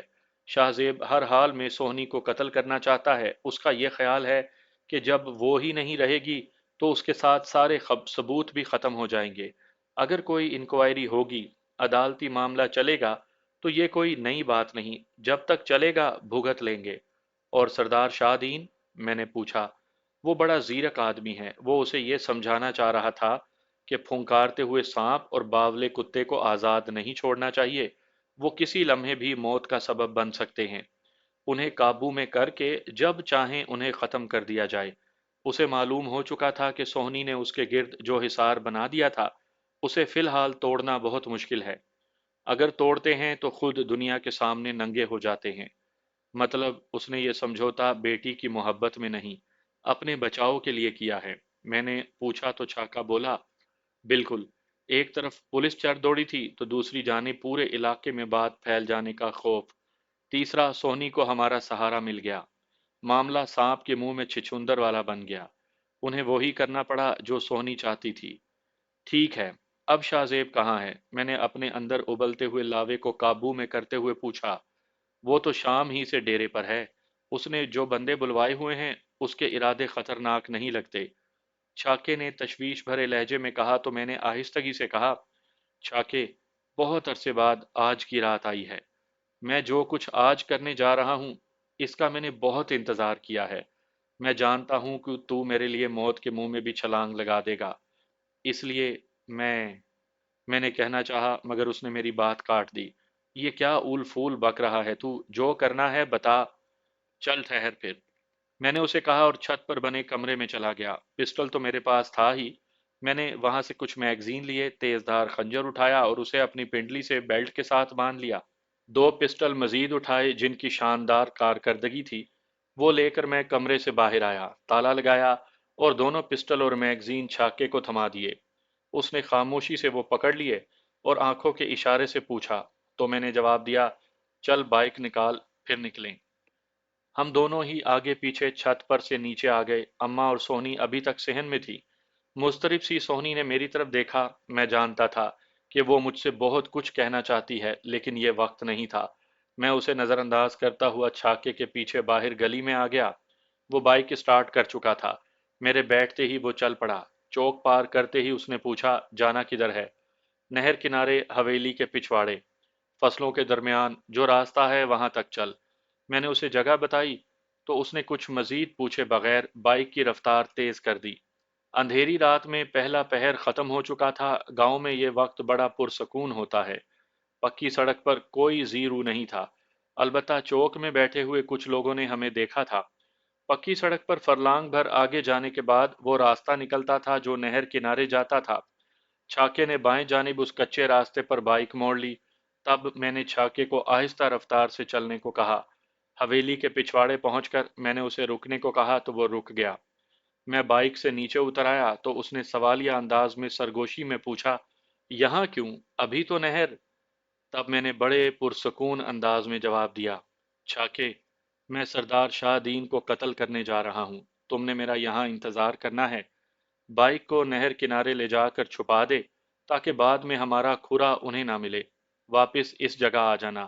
شاہ زیب ہر حال میں سوہنی کو قتل کرنا چاہتا ہے۔ اس کا یہ خیال ہے کہ جب وہ ہی نہیں رہے گی تو اس کے ساتھ سارے ثبوت بھی ختم ہو جائیں گے۔ اگر کوئی انکوائری ہوگی، عدالتی معاملہ چلے گا تو یہ کوئی نئی بات نہیں، جب تک چلے گا بھگت لیں گے۔ اور سردار شاہ دین؟ میں نے پوچھا۔ وہ بڑا زیرک آدمی ہے، وہ اسے یہ سمجھانا چاہ رہا تھا کہ پھنکارتے ہوئے سانپ اور باولے کتے کو آزاد نہیں چھوڑنا چاہیے، وہ کسی لمحے بھی موت کا سبب بن سکتے ہیں۔ انہیں قابو میں کر کے جب چاہیں انہیں ختم کر دیا جائے۔ اسے معلوم ہو چکا تھا کہ سوہنی نے اس کے گرد جو حصار بنا دیا تھا، اسے فی الحال توڑنا بہت مشکل ہے۔ اگر توڑتے ہیں تو خود دنیا کے سامنے ننگے ہو جاتے ہیں۔ مطلب اس نے یہ سمجھوتا بیٹی کی محبت میں نہیں، اپنے بچاؤ کے لیے کیا ہے؟ میں نے پوچھا تو چھاکا بولا، بالکل۔ ایک طرف پولیس چڑھ دوڑی تھی تو دوسری جانب پورے علاقے میں بات پھیل جانے کا خوف۔ تیسرا، سونی کو ہمارا سہارا مل گیا۔ معاملہ سانپ کے منہ میں چھچھندر والا بن گیا۔ انہیں وہی کرنا پڑا جو سونی چاہتی تھی۔ ٹھیک ہے، اب شاہ زیب کہاں ہے؟ میں نے اپنے اندر ابلتے ہوئے لاوے کو قابو میں کرتے ہوئے پوچھا۔ وہ تو شام ہی سے ڈیرے پر ہے۔ اس نے جو بندے بلوائے ہوئے ہیں، اس کے ارادے خطرناک نہیں لگتے۔ چھاکے نے تشویش بھرے لہجے میں کہا تو میں نے آہستگی سے کہا، چھاکے، بہت عرصے بعد آج کی رات آئی ہے۔ میں جو کچھ آج کرنے جا رہا ہوں، اس کا میں نے بہت انتظار کیا ہے۔ میں جانتا ہوں کہ تو میرے لیے موت کے منہ میں بھی چھلانگ لگا دے گا، اس لیے میں نے کہنا چاہا مگر اس نے میری بات کاٹ دی۔ یہ کیا اول پھول بک رہا ہے تو؟ جو کرنا ہے بتا۔ چل ٹھہر پھر، میں نے اسے کہا اور چھت پر بنے کمرے میں چلا گیا۔ پسٹل تو میرے پاس تھا ہی۔ میں نے وہاں سے کچھ میگزین لیے، تیز دھار خنجر اٹھایا اور اسے اپنی پنڈلی سے بیلٹ کے ساتھ باندھ لیا۔ دو پسٹل مزید اٹھائے جن کی شاندار کارکردگی تھی، وہ لے کر میں کمرے سے باہر آیا، تالا لگایا اور دونوں پسٹل اور میگزین چھاکے کو تھما دیے۔ اس نے خاموشی سے وہ پکڑ لیے اور آنکھوں کے اشارے سے پوچھا تو میں نے جواب دیا، چل بائک نکال، پھر نکلیں۔ ہم دونوں ہی آگے پیچھے چھت پر سے نیچے آ گئے۔ اماں اور سونی ابھی تک صحن میں تھی۔ مضطرب سی سونی نے میری طرف دیکھا۔ میں جانتا تھا کہ وہ مجھ سے بہت کچھ کہنا چاہتی ہے، لیکن یہ وقت نہیں تھا۔ میں اسے نظر انداز کرتا ہوا چھاکے کے پیچھے باہر گلی میں آ گیا۔ وہ بائک اسٹارٹ کر چکا تھا۔ میرے بیٹھتے ہی وہ چل پڑا۔ چوک پار کرتے ہی اس نے پوچھا، جانا کدھر ہے؟ نہر کنارے، حویلی کے پچھواڑے، فصلوں کے درمیان جو راستہ ہے وہاں تک چل۔ میں نے اسے جگہ بتائی تو اس نے کچھ مزید پوچھے بغیر بائک کی رفتار تیز کر دی۔ اندھیری رات میں پہلا پہر ختم ہو چکا تھا۔ گاؤں میں یہ وقت بڑا پرسکون ہوتا ہے۔ پکی سڑک پر کوئی زی رو نہیں تھا، البتہ چوک میں بیٹھے ہوئے کچھ لوگوں نے ہمیں دیکھا تھا۔ پکی سڑک پر فرلانگ بھر آگے جانے کے بعد وہ راستہ نکلتا تھا جو نہر کنارے جاتا تھا۔ چھاکے نے بائیں جانب اس کچے راستے پر بائک موڑ لی۔ تب میں نے چھاکے کو آہستہ رفتار سے چلنے کو کہا۔ حویلی کے پچھواڑے پہنچ کر میں نے اسے رکنے کو کہا تو وہ رک گیا۔ میں بائک سے نیچے اتر آیا تو اس نے سوالیہ انداز میں سرگوشی میں پوچھا، یہاں کیوں؟ ابھی تو نہر۔ تب میں نے بڑے پرسکون انداز میں جواب دیا، چھاکے، میں سردار شاہ دین کو قتل کرنے جا رہا ہوں، تم نے میرا یہاں انتظار کرنا ہے۔ بائک کو نہر کنارے لے جا کر چھپا دے، تاکہ بعد میں ہمارا کھرا انہیں نہ ملے۔ واپس اس جگہ آ جانا،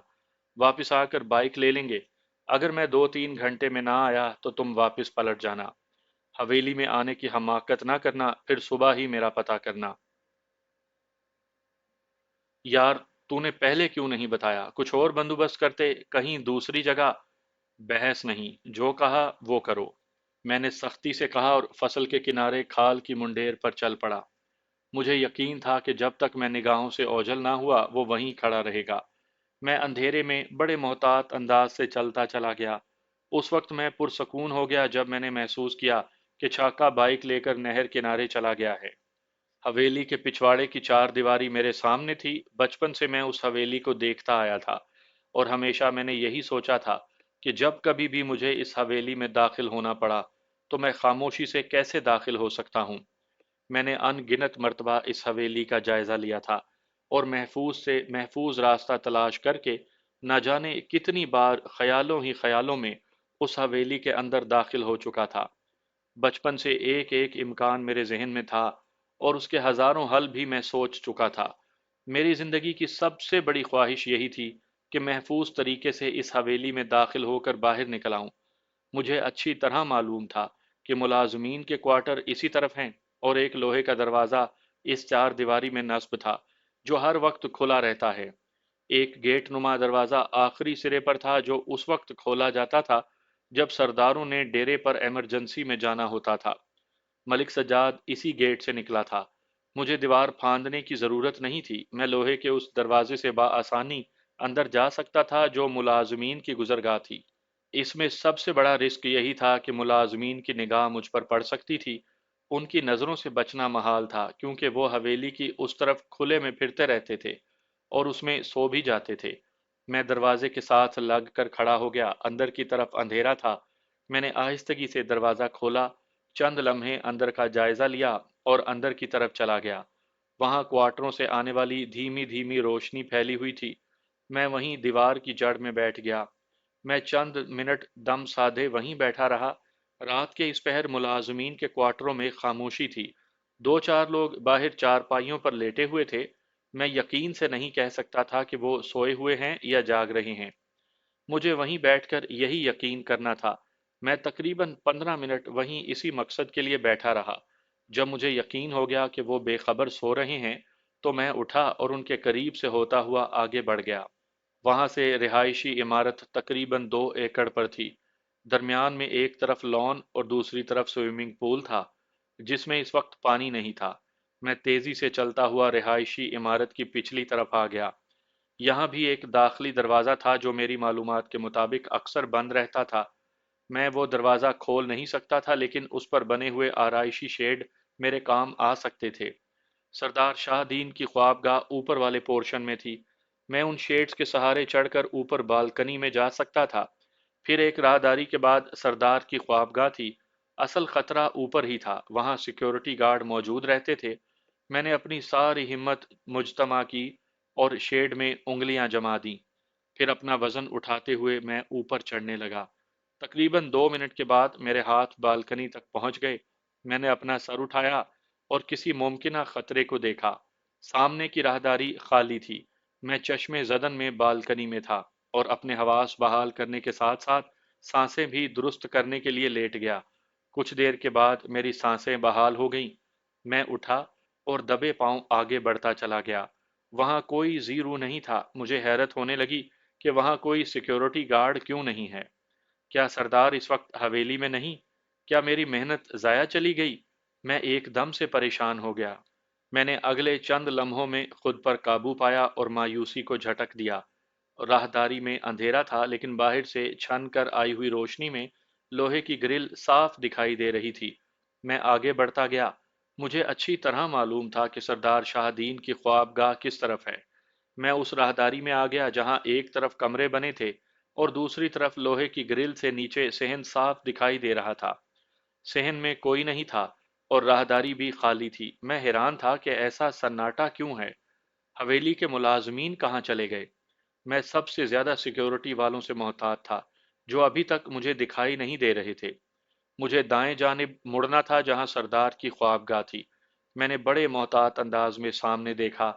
واپس آ کر بائک لے لیں گے۔ اگر میں 2-3 گھنٹے میں نہ آیا تو تم واپس پلٹ جانا۔ حویلی میں آنے کی حماقت نہ کرنا، پھر صبح ہی میرا پتہ کرنا۔ یار، تو نے پہلے کیوں نہیں بتایا؟ کچھ اور بندوبست کرتے، کہیں دوسری جگہ۔ بحث نہیں، جو کہا وہ کرو، میں نے سختی سے کہا اور فصل کے کنارے کھال کی منڈیر پر چل پڑا۔ مجھے یقین تھا کہ جب تک میں نگاہوں سے اوجھل نہ ہوا وہ وہیں کھڑا رہے گا۔ میں اندھیرے میں بڑے محتاط انداز سے چلتا چلا گیا۔ اس وقت میں پرسکون ہو گیا جب میں نے محسوس کیا کہ چھاکا بائک لے کر نہر کنارے چلا گیا ہے۔ حویلی کے پچھواڑے کی چار دیواری میرے سامنے تھی۔ بچپن سے میں اس حویلی کو دیکھتا آیا تھا اور ہمیشہ میں نے یہی سوچا تھا کہ جب کبھی بھی مجھے اس حویلی میں داخل ہونا پڑا تو میں خاموشی سے کیسے داخل ہو سکتا ہوں۔ میں نے ان گنت مرتبہ اس حویلی کا جائزہ لیا تھا اور محفوظ سے محفوظ راستہ تلاش کر کے نہ جانے کتنی بار خیالوں ہی خیالوں میں اس حویلی کے اندر داخل ہو چکا تھا۔ بچپن سے ایک ایک امکان میرے ذہن میں تھا اور اس کے ہزاروں حل بھی میں سوچ چکا تھا۔ میری زندگی کی سب سے بڑی خواہش یہی تھی کہ محفوظ طریقے سے اس حویلی میں داخل ہو کر باہر نکل آؤں۔ مجھے اچھی طرح معلوم تھا کہ ملازمین کے کوارٹر اسی طرف ہیں اور ایک لوہے کا دروازہ اس چار دیواری میں نصب تھا جو ہر وقت کھلا رہتا ہے۔ ایک گیٹ نما دروازہ آخری سرے پر تھا جو اس وقت کھولا جاتا تھا جب سرداروں نے ڈیرے پر ایمرجنسی میں جانا ہوتا تھا۔ ملک سجاد اسی گیٹ سے نکلا تھا۔ مجھے دیوار پھاندنے کی ضرورت نہیں تھی، میں لوہے کے اس دروازے سے بآسانی اندر جا سکتا تھا جو ملازمین کی گزرگاہ تھی۔ اس میں سب سے بڑا رسک یہی تھا کہ ملازمین کی نگاہ مجھ پر پڑ سکتی تھی۔ ان کی نظروں سے بچنا محال تھا کیونکہ وہ حویلی کی اس طرف کھلے میں پھرتے رہتے تھے اور اس میں سو بھی جاتے تھے۔ میں دروازے کے ساتھ لگ کر کھڑا ہو گیا۔ اندر کی طرف اندھیرا تھا۔ میں نے آہستگی سے دروازہ کھولا، چند لمحے اندر کا جائزہ لیا اور اندر کی طرف چلا گیا۔ وہاں کوارٹروں سے آنے والی دھیمی دھیمی روشنی پھیلی ہوئی تھی۔ میں وہیں دیوار کی جڑ میں بیٹھ گیا۔ میں چند منٹ دم سادھے وہیں بیٹھا رہا۔ رات کے اس پہر ملازمین کے کوارٹروں میں خاموشی تھی۔ دو چار لوگ باہر چارپائیوں پر لیٹے ہوئے تھے۔ میں یقین سے نہیں کہہ سکتا تھا کہ وہ سوئے ہوئے ہیں یا جاگ رہے ہیں۔ مجھے وہیں بیٹھ کر یہی یقین کرنا تھا۔ میں تقریباً 15 منٹ وہیں اسی مقصد کے لیے بیٹھا رہا۔ جب مجھے یقین ہو گیا کہ وہ بے خبر سو رہے ہیں تو میں اٹھا اور ان کے قریب سے ہوتا ہوا آگے بڑھ گیا۔ وہاں سے رہائشی عمارت تقریباً 2 ایکڑ پر تھی۔ درمیان میں ایک طرف لان اور دوسری طرف سوئمنگ پول تھا جس میں اس وقت پانی نہیں تھا۔ میں تیزی سے چلتا ہوا رہائشی عمارت کی پچھلی طرف آ گیا۔ یہاں بھی ایک داخلی دروازہ تھا جو میری معلومات کے مطابق اکثر بند رہتا تھا۔ میں وہ دروازہ کھول نہیں سکتا تھا لیکن اس پر بنے ہوئے آرائشی شیڈ میرے کام آ سکتے تھے۔ سردار شاہ دین کی خوابگاہ اوپر والے پورشن میں تھی۔ میں ان شیڈز کے سہارے چڑھ کر اوپر بالکنی میں جا سکتا تھا۔ پھر ایک راہداری کے بعد سردار کی خوابگاہ تھی۔ اصل خطرہ اوپر ہی تھا، وہاں سیکیورٹی گارڈ موجود رہتے تھے۔ میں نے اپنی ساری ہمت مجتمع کی اور شیڈ میں انگلیاں جما دیں۔ پھر اپنا وزن اٹھاتے ہوئے میں اوپر چڑھنے لگا۔ تقریباً 2 منٹ کے بعد میرے ہاتھ بالکنی تک پہنچ گئے۔ میں نے اپنا سر اٹھایا اور کسی ممکنہ خطرے کو دیکھا۔ سامنے کی راہداری خالی تھی۔ میں چشمے زدن میں بالکنی میں تھا اور اپنے حواس بحال کرنے کے ساتھ ساتھ سانسیں بھی درست کرنے کے لیے لیٹ گیا۔ کچھ دیر کے بعد میری سانسیں بحال ہو گئیں۔ میں اٹھا اور دبے پاؤں آگے بڑھتا چلا گیا۔ وہاں کوئی زیرو نہیں تھا۔ مجھے حیرت ہونے لگی کہ وہاں کوئی سیکیورٹی گارڈ کیوں نہیں ہے۔ کیا سردار اس وقت حویلی میں نہیں؟ کیا میری محنت ضائع چلی گئی؟ میں ایک دم سے پریشان ہو گیا۔ میں نے اگلے چند لمحوں میں خود پر قابو پایا اور مایوسی کو جھٹک دیا۔ راہداری میں اندھیرا تھا لیکن باہر سے چھن کر آئی ہوئی روشنی میں لوہے کی گرل صاف دکھائی دے رہی تھی۔ میں آگے بڑھتا گیا۔ مجھے اچھی طرح معلوم تھا کہ سردار شاہ دین کی خوابگاہ کس طرف ہے۔ میں اس راہداری میں آ گیا جہاں ایک طرف کمرے بنے تھے اور دوسری طرف لوہے کی گرل سے نیچے صحن صاف دکھائی دے رہا تھا۔ صحن میں کوئی نہیں تھا اور راہداری بھی خالی تھی۔ میں حیران تھا کہ ایسا سناٹا کیوں ہے۔ حویلی کے ملازمین کہاں چلے گئے؟ میں سب سے زیادہ سیکیورٹی والوں سے محتاط تھا جو ابھی تک مجھے دکھائی نہیں دے رہے تھے۔ مجھے دائیں جانب مڑنا تھا جہاں سردار کی خوابگاہ تھی۔ मैंने बड़े मोहतात अंदाज में सामने देखा।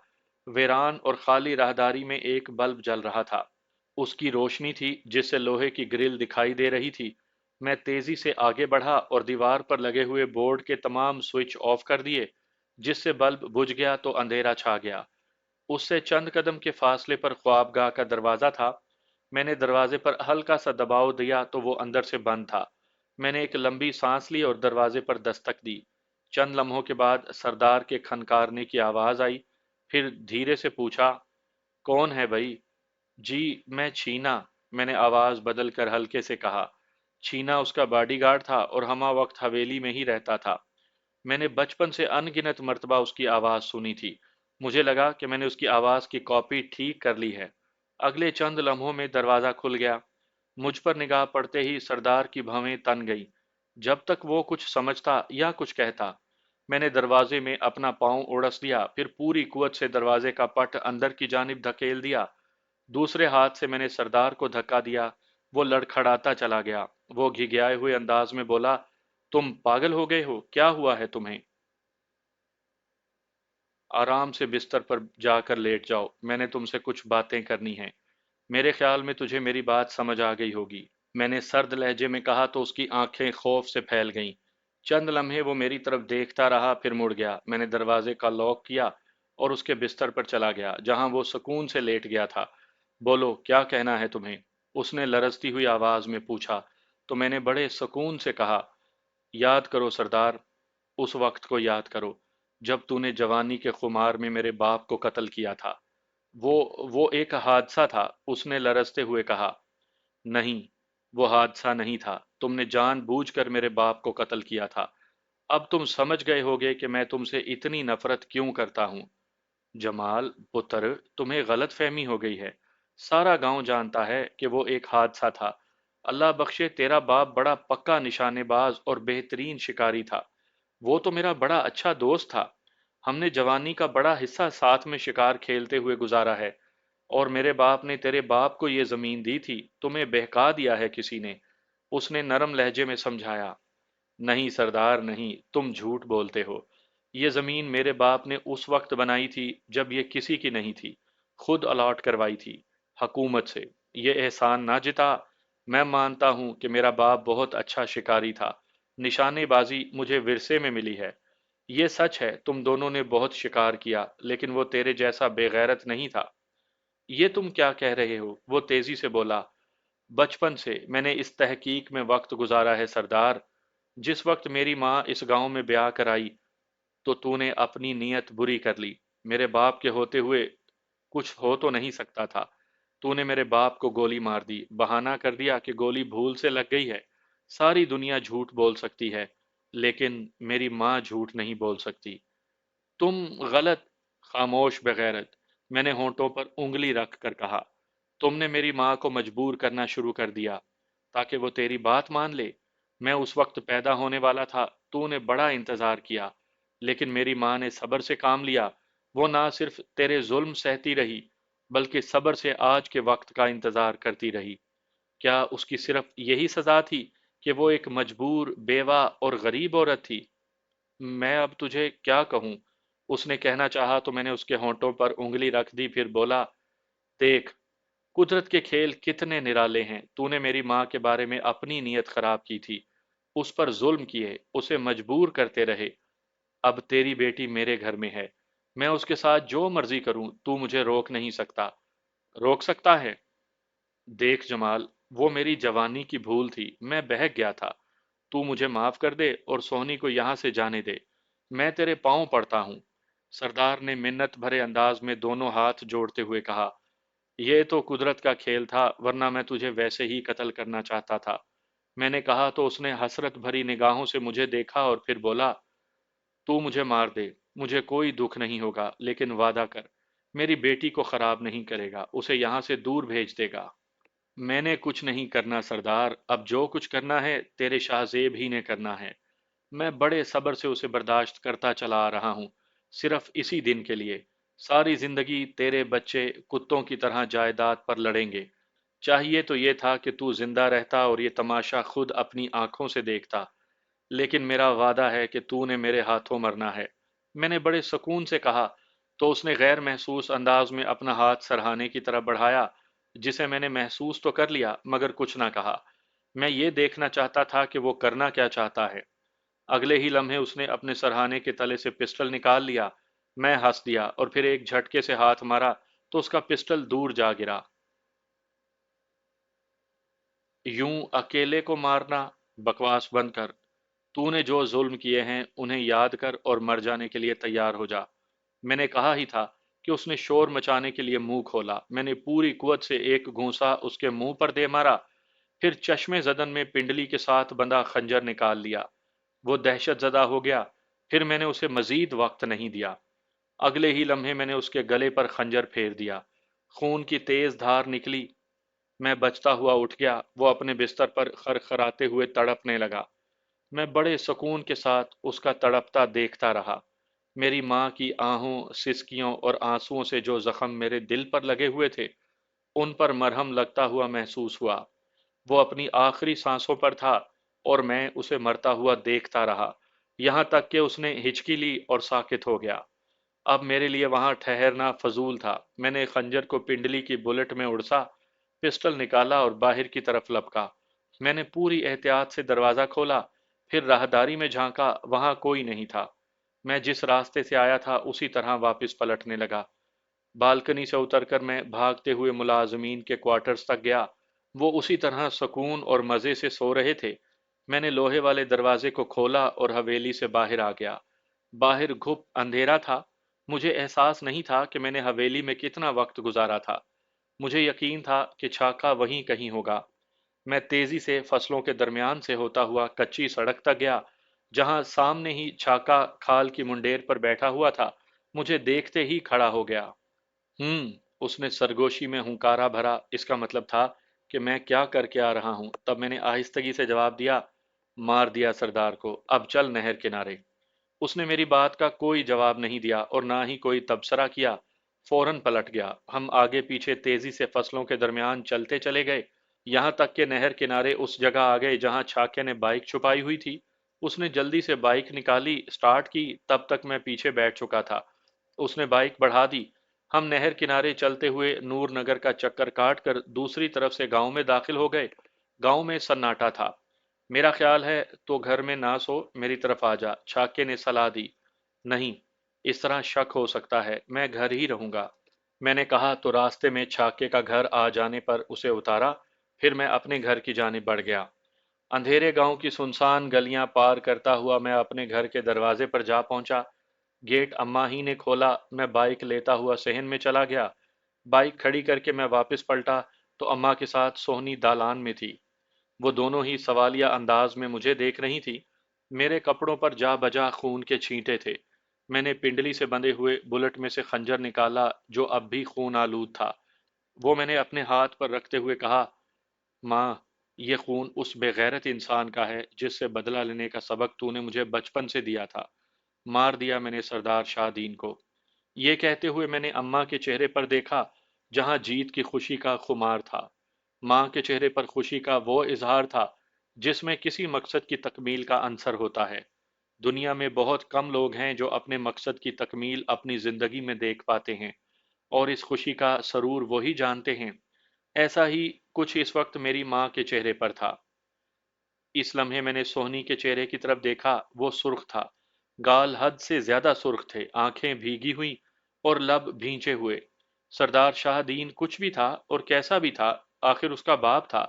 वीरान और खाली राहदारी में एक बल्ब जल रहा था। उसकी रोशनी थी जिससे लोहे की ग्रिल दिखाई दे रही थी। मैं तेजी से आगे बढ़ा और दीवार पर लगे हुए बोर्ड के तमाम स्विच ऑफ कर दिए, जिससे बल्ब बुझ गया तो अंधेरा छा गया। उससे चंद कदम के फासले पर ख्वाबगाह का दरवाजा था। मैंने दरवाजे पर हल्का सा दबाव दिया तो वो अंदर से बंद था। मैंने एक लंबी सांस ली और दरवाजे पर दस्तक दी। चंद लम्हों के बाद सरदार के खनकारने की आवाज आई। फिर धीरे से पूछा, कौन है भाई? जी, मैं छीना। मैंने आवाज बदल कर हल्के से कहा। छीना उसका बॉडीगार्ड था और हमा वक्त हवेली में ही रहता था। मैंने बचपन से अनगिनत मर्तबा उसकी आवाज सुनी थी। मुझे लगा कि मैंने उसकी आवाज की कॉपी ठीक कर ली है। अगले चंद लम्हों में दरवाजा खुल गया। मुझ पर निगाह पड़ते ही सरदार की भवें तन गई। जब तक वो कुछ समझता या कुछ कहता, मैंने दरवाजे में अपना पांव उड़स दिया, फिर पूरी कुवत से दरवाजे का पट अंदर की जानिब धकेल दिया। दूसरे हाथ से मैंने सरदार को धक्का दिया। वो लड़खड़ाता चला गया। वो घिघियाए हुए अंदाज में बोला, तुम पागल हो गए हो? क्या हुआ है तुम्हें? आराम से बिस्तर पर जाकर लेट जाओ, मैंने तुमसे कुछ बातें करनी हैं। मेरे ख्याल में तुझे मेरी बात समझ आ गई होगी। मैंने सर्द लहजे में कहा तो उसकी आंखें खौफ से फैल गईं। चंद लम्हे वो मेरी तरफ देखता रहा, फिर मुड़ गया। मैंने दरवाजे का लॉक किया और उसके बिस्तर पर चला गया जहां वो सुकून से लेट गया था। बोलो, क्या कहना है तुम्हें? उसने लरजती हुई आवाज में पूछा। तो मैंने बड़े सुकून से कहा, याद करो सरदार, उस वक्त को याद करो जब तूने जवानी के खुमार में मेरे बाप को कत्ल किया था। वो एक हादसा था, उसने लरजते हुए कहा। नहीं, वो हादसा नहीं था। तुमने जानबूझकर मेरे बाप को कत्ल किया था। अब तुम समझ गए होगे कि मैं तुमसे इतनी नफरत क्यों करता हूं। जमाल पुत्र, तुम्हें गलत फहमी हो गई है। सारा गांव जानता है कि वो एक हादसा था। अल्लाह बख्शे, तेरा बाप बड़ा पक्का निशानेबाज और बेहतरीन शिकारी था। वो तो मेरा बड़ा अच्छा दोस्त था। हमने जवानी का बड़ा हिस्सा साथ में शिकार खेलते हुए गुजारा है। और मेरे बाप ने तेरे बाप को ये जमीन दी थी, तुम्हें बहका दिया है किसी ने। उसने नरम लहजे में समझाया। नहीं सरदार नहीं, तुम झूठ बोलते हो। ये जमीन मेरे बाप ने उस वक्त बनाई थी जब ये किसी की नहीं थी। खुद अलॉट करवाई थी, हकूमत से। ये एहसान ना जिता। मैं मानता हूं कि मेरा बाप बहुत अच्छा शिकारी था। निशानेबाजी मुझे विरसे में मिली है। ये सच है, तुम दोनों ने बहुत शिकार किया, लेकिन वो तेरे जैसा बेगैरत नहीं था। ये तुम क्या कह रहे हो? वो तेजी से बोला। बचपन से मैंने इस तहकीक में वक्त गुजारा है सरदार। जिस वक्त मेरी माँ इस गांव में ब्याह कराई तो तूने अपनी नीयत बुरी कर ली। मेरे बाप के होते हुए कुछ हो तो नहीं सकता था। तूने मेरे बाप को गोली मार दी, बहाना कर दिया कि गोली भूल से लग गई है। सारी दुनिया झूठ बोल सकती है, लेकिन मेरी माँ झूठ नहीं बोल सकती। तुम गलत। खामोश बेगैरत, मैंने होंठों पर उंगली रख कर कहा। तुमने मेरी माँ को मजबूर करना शुरू कर दिया ताकि वो तेरी बात मान ले। मैं उस वक्त पैदा होने वाला था। तूने बड़ा इंतजार किया, लेकिन मेरी माँ ने सब्र से काम लिया। वो ना सिर्फ तेरे जुल्म सहती रही, बल्कि सब्र से आज के वक्त का इंतजार करती रही। क्या उसकी सिर्फ यही सजा थी कि वो एक मजबूर, बेवा और गरीब औरत थी? मैं अब तुझे क्या कहूं? उसने कहना चाहा तो मैंने उसके होंठों पर उंगली रख दी, फिर बोला, देख, कुदरत के खेल कितने निराले हैं। तूने मेरी माँ के बारे में अपनी नीयत खराब की थी, उस पर जुल्म किए, उसे मजबूर करते रहे। अब तेरी बेटी मेरे घर में है। मैं उसके साथ जो मर्जी करूं, तू मुझे रोक नहीं सकता। रोक सकता है? देख जमाल, वो मेरी जवानी की भूल थी, मैं बहक गया था। तू मुझे माफ कर दे और सोहनी को यहां से जाने दे। मैं तेरे पांव पड़ता हूं। सरदार ने मिन्नत भरे अंदाज में दोनों हाथ जोड़ते हुए कहा। यह तो कुदरत का खेल था, वरना मैं तुझे वैसे ही कत्ल करना चाहता था। मैंने कहा तो उसने हसरत भरी निगाहों से मुझे देखा और फिर बोला, तू मुझे मार दे, मुझे कोई दुख नहीं होगा, लेकिन वादा कर, मेरी बेटी को खराब नहीं करेगा, उसे यहां से दूर भेज देगा। मैंने कुछ नहीं करना सरदार, अब जो कुछ करना है तेरे शाहजेब ही ने करना है। मैं बड़े सब्र से उसे बर्दाश्त करता चला आ रहा हूँ, सिर्फ इसी दिन के लिए। सारी जिंदगी तेरे बच्चे कुत्तों की तरह जायदाद पर लड़ेंगे। चाहिए तो ये था कि तू जिंदा रहता और ये तमाशा खुद अपनी आंखों से देखता, लेकिन मेरा वादा है कि तूने मेरे हाथों मरना है। میں نے بڑے سکون سے کہا تو اس نے غیر محسوس انداز میں اپنا ہاتھ سرہانے کی طرف بڑھایا، جسے میں نے محسوس تو کر لیا مگر کچھ نہ کہا۔ میں یہ دیکھنا چاہتا تھا کہ وہ کرنا کیا چاہتا ہے۔ اگلے ہی لمحے اس نے اپنے سرہانے کے تلے سے پسٹل نکال لیا۔ میں ہنس دیا اور پھر ایک جھٹکے سے ہاتھ مارا تو اس کا پسٹل دور جا گرا۔ یوں اکیلے کو مارنا، بکواس بند کر۔ تو نے جو ظلم کیے ہیں انہیں یاد کر اور مر جانے کے لیے تیار ہو جا۔ میں نے کہا ہی تھا کہ اس نے شور مچانے کے لیے منہ کھولا۔ میں نے پوری قوت سے ایک گھونسا اس کے منہ پر دے مارا، پھر چشمے زدن میں پنڈلی کے ساتھ بندھا خنجر نکال لیا۔ وہ دہشت زدہ ہو گیا، پھر میں نے اسے مزید وقت نہیں دیا۔ اگلے ہی لمحے میں نے اس کے گلے پر خنجر پھیر دیا۔ خون کی تیز دھار نکلی۔ میں بچتا ہوا اٹھ گیا۔ وہ اپنے بستر پر خرخراتے ہوئے تڑپنے لگا۔ میں بڑے سکون کے ساتھ اس کا تڑپتا دیکھتا رہا۔ میری ماں کی آہوں، سسکیوں اور آنسوؤں سے جو زخم میرے دل پر لگے ہوئے تھے، ان پر مرہم لگتا ہوا محسوس ہوا۔ وہ اپنی آخری سانسوں پر تھا اور میں اسے مرتا ہوا دیکھتا رہا، یہاں تک کہ اس نے ہچکی لی اور ساکت ہو گیا۔ اب میرے لیے وہاں ٹھہرنا فضول تھا۔ میں نے خنجر کو پنڈلی کی بلٹ میں اڑسا، پسٹل نکالا اور باہر کی طرف لپکا۔ میں نے پوری احتیاط سے دروازہ کھولا، پھر راہداری میں جھانکا، وہاں کوئی نہیں تھا۔ میں جس راستے سے آیا تھا اسی طرح واپس پلٹنے لگا۔ بالکنی سے اتر کر میں بھاگتے ہوئے ملازمین کے کوارٹرز تک گیا۔ وہ اسی طرح سکون اور مزے سے سو رہے تھے۔ میں نے لوہے والے دروازے کو کھولا اور حویلی سے باہر آ گیا۔ باہر گھپ اندھیرا تھا۔ مجھے احساس نہیں تھا کہ میں نے حویلی میں کتنا وقت گزارا تھا۔ مجھے یقین تھا کہ چھاکا وہیں کہیں ہوگا۔ میں تیزی سے فصلوں کے درمیان سے ہوتا ہوا کچی سڑک تک گیا، جہاں سامنے ہی چھاکا کھال کی منڈیر پر بیٹھا ہوا تھا۔ مجھے دیکھتے ہی کھڑا ہو گیا۔ اس نے سرگوشی میں ہنکارا بھرا۔ اس کا مطلب تھا کہ میں کیا کر کے آ رہا ہوں۔ تب میں نے آہستگی سے جواب دیا، مار دیا سردار کو، اب چل نہر کنارے۔ اس نے میری بات کا کوئی جواب نہیں دیا اور نہ ہی کوئی تبصرہ کیا، فوراً پلٹ گیا۔ ہم آگے پیچھے تیزی سے فصلوں کے درمیان چلتے چلے گئے، یہاں تک کہ نہر کنارے اس جگہ آ گئے جہاں چھاکے نے بائک چھپائی ہوئی تھی۔ اس نے جلدی سے بائک نکالی، سٹارٹ کی، تب تک میں پیچھے بیٹھ چکا تھا۔ اس نے بائک بڑھا دی۔ ہم نہر کنارے چلتے ہوئے نور نگر کا چکر کاٹ کر دوسری طرف سے گاؤں میں داخل ہو گئے۔ گاؤں میں سناٹا تھا۔ میرا خیال ہے تو گھر میں نہ سو، میری طرف آ جا، چھاکے نے صلاح دی۔ نہیں، اس طرح شک ہو سکتا ہے، میں گھر ہی رہوں گا۔ میں نے کہا تو راستے میں چھاکے کا گھر آ جانے پر اسے اتارا، پھر میں اپنے گھر کی جانب بڑھ گیا۔ اندھیرے گاؤں کی سنسان گلیاں پار کرتا ہوا میں اپنے گھر کے دروازے پر جا پہنچا۔ گیٹ اماں ہی نے کھولا۔ میں بائک لیتا ہوا صحن میں چلا گیا۔ بائک کھڑی کر کے میں واپس پلٹا تو اماں کے ساتھ سونی دالان میں تھی۔ وہ دونوں ہی سوالیہ انداز میں مجھے دیکھ رہی تھی۔ میرے کپڑوں پر جا بجا خون کے چھینٹے تھے۔ میں نے پنڈلی سے بندھے ہوئے بلٹ میں سے خنجر نکالا جو اب بھی خون آلود تھا۔ وہ میں نے اپنے ہاتھ پر رکھتے ہوئے کہا، ماں، یہ خون اس بے غیرت انسان کا ہے جس سے بدلہ لینے کا سبق تو نے مجھے بچپن سے دیا تھا۔ مار دیا میں نے سردار شاہ دین کو۔ یہ کہتے ہوئے میں نے اماں کے چہرے پر دیکھا جہاں جیت کی خوشی کا خمار تھا۔ ماں کے چہرے پر خوشی کا وہ اظہار تھا جس میں کسی مقصد کی تکمیل کا عنصر ہوتا ہے۔ دنیا میں بہت کم لوگ ہیں جو اپنے مقصد کی تکمیل اپنی زندگی میں دیکھ پاتے ہیں، اور اس خوشی کا سرور وہی جانتے ہیں۔ ایسا ہی کچھ اس وقت میری ماں کے چہرے پر تھا۔ اس لمحے میں نے سونی کے چہرے کی طرف دیکھا۔ وہ سرخ تھا، گال حد سے زیادہ سرخ تھے، آنکھیں بھیگی ہوئی اور لب بھینچے ہوئے۔ سردار شاہ دین کچھ بھی تھا اور کیسا بھی تھا، آخر اس کا باپ تھا۔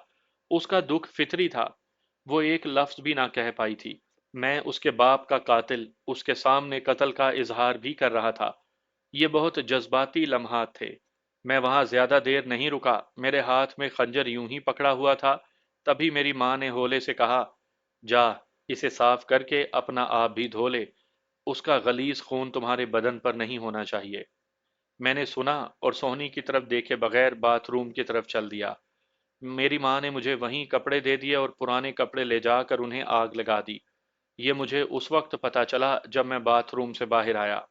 اس کا دکھ فطری تھا۔ وہ ایک لفظ بھی نہ کہہ پائی تھی۔ میں اس کے باپ کا قاتل اس کے سامنے قتل کا اظہار بھی کر رہا تھا۔ یہ بہت جذباتی لمحات تھے۔ میں وہاں زیادہ دیر نہیں رکا۔ میرے ہاتھ میں خنجر یوں ہی پکڑا ہوا تھا، تبھی میری ماں نے ہولے سے کہا، جا، اسے صاف کر کے اپنا آپ بھی دھو لے، اس کا غلیظ خون تمہارے بدن پر نہیں ہونا چاہیے۔ میں نے سنا اور سونی کی طرف دیکھے بغیر باتھ روم کی طرف چل دیا۔ میری ماں نے مجھے وہیں کپڑے دے دیے اور پرانے کپڑے لے جا کر انہیں آگ لگا دی۔ یہ مجھے اس وقت پتا چلا جب میں باتھ روم سے باہر آیا۔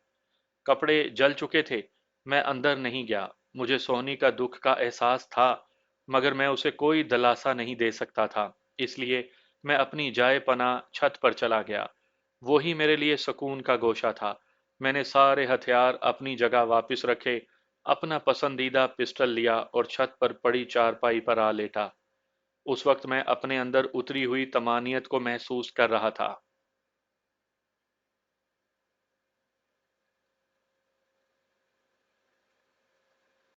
کپڑے جل چکے تھے۔ میں اندر نہیں گیا۔ مجھے سونی کا دکھ کا احساس تھا، مگر میں اسے کوئی دلاسا نہیں دے سکتا تھا، اس لیے میں اپنی جائے پناہ چھت پر چلا گیا۔ وہی میرے لیے سکون کا گوشہ تھا۔ میں نے سارے ہتھیار اپنی جگہ واپس رکھے، اپنا پسندیدہ پسٹل لیا اور چھت پر پڑی چارپائی پر آ لیٹا۔ اس وقت میں اپنے اندر اتری ہوئی طمانینت کو محسوس کر رہا تھا۔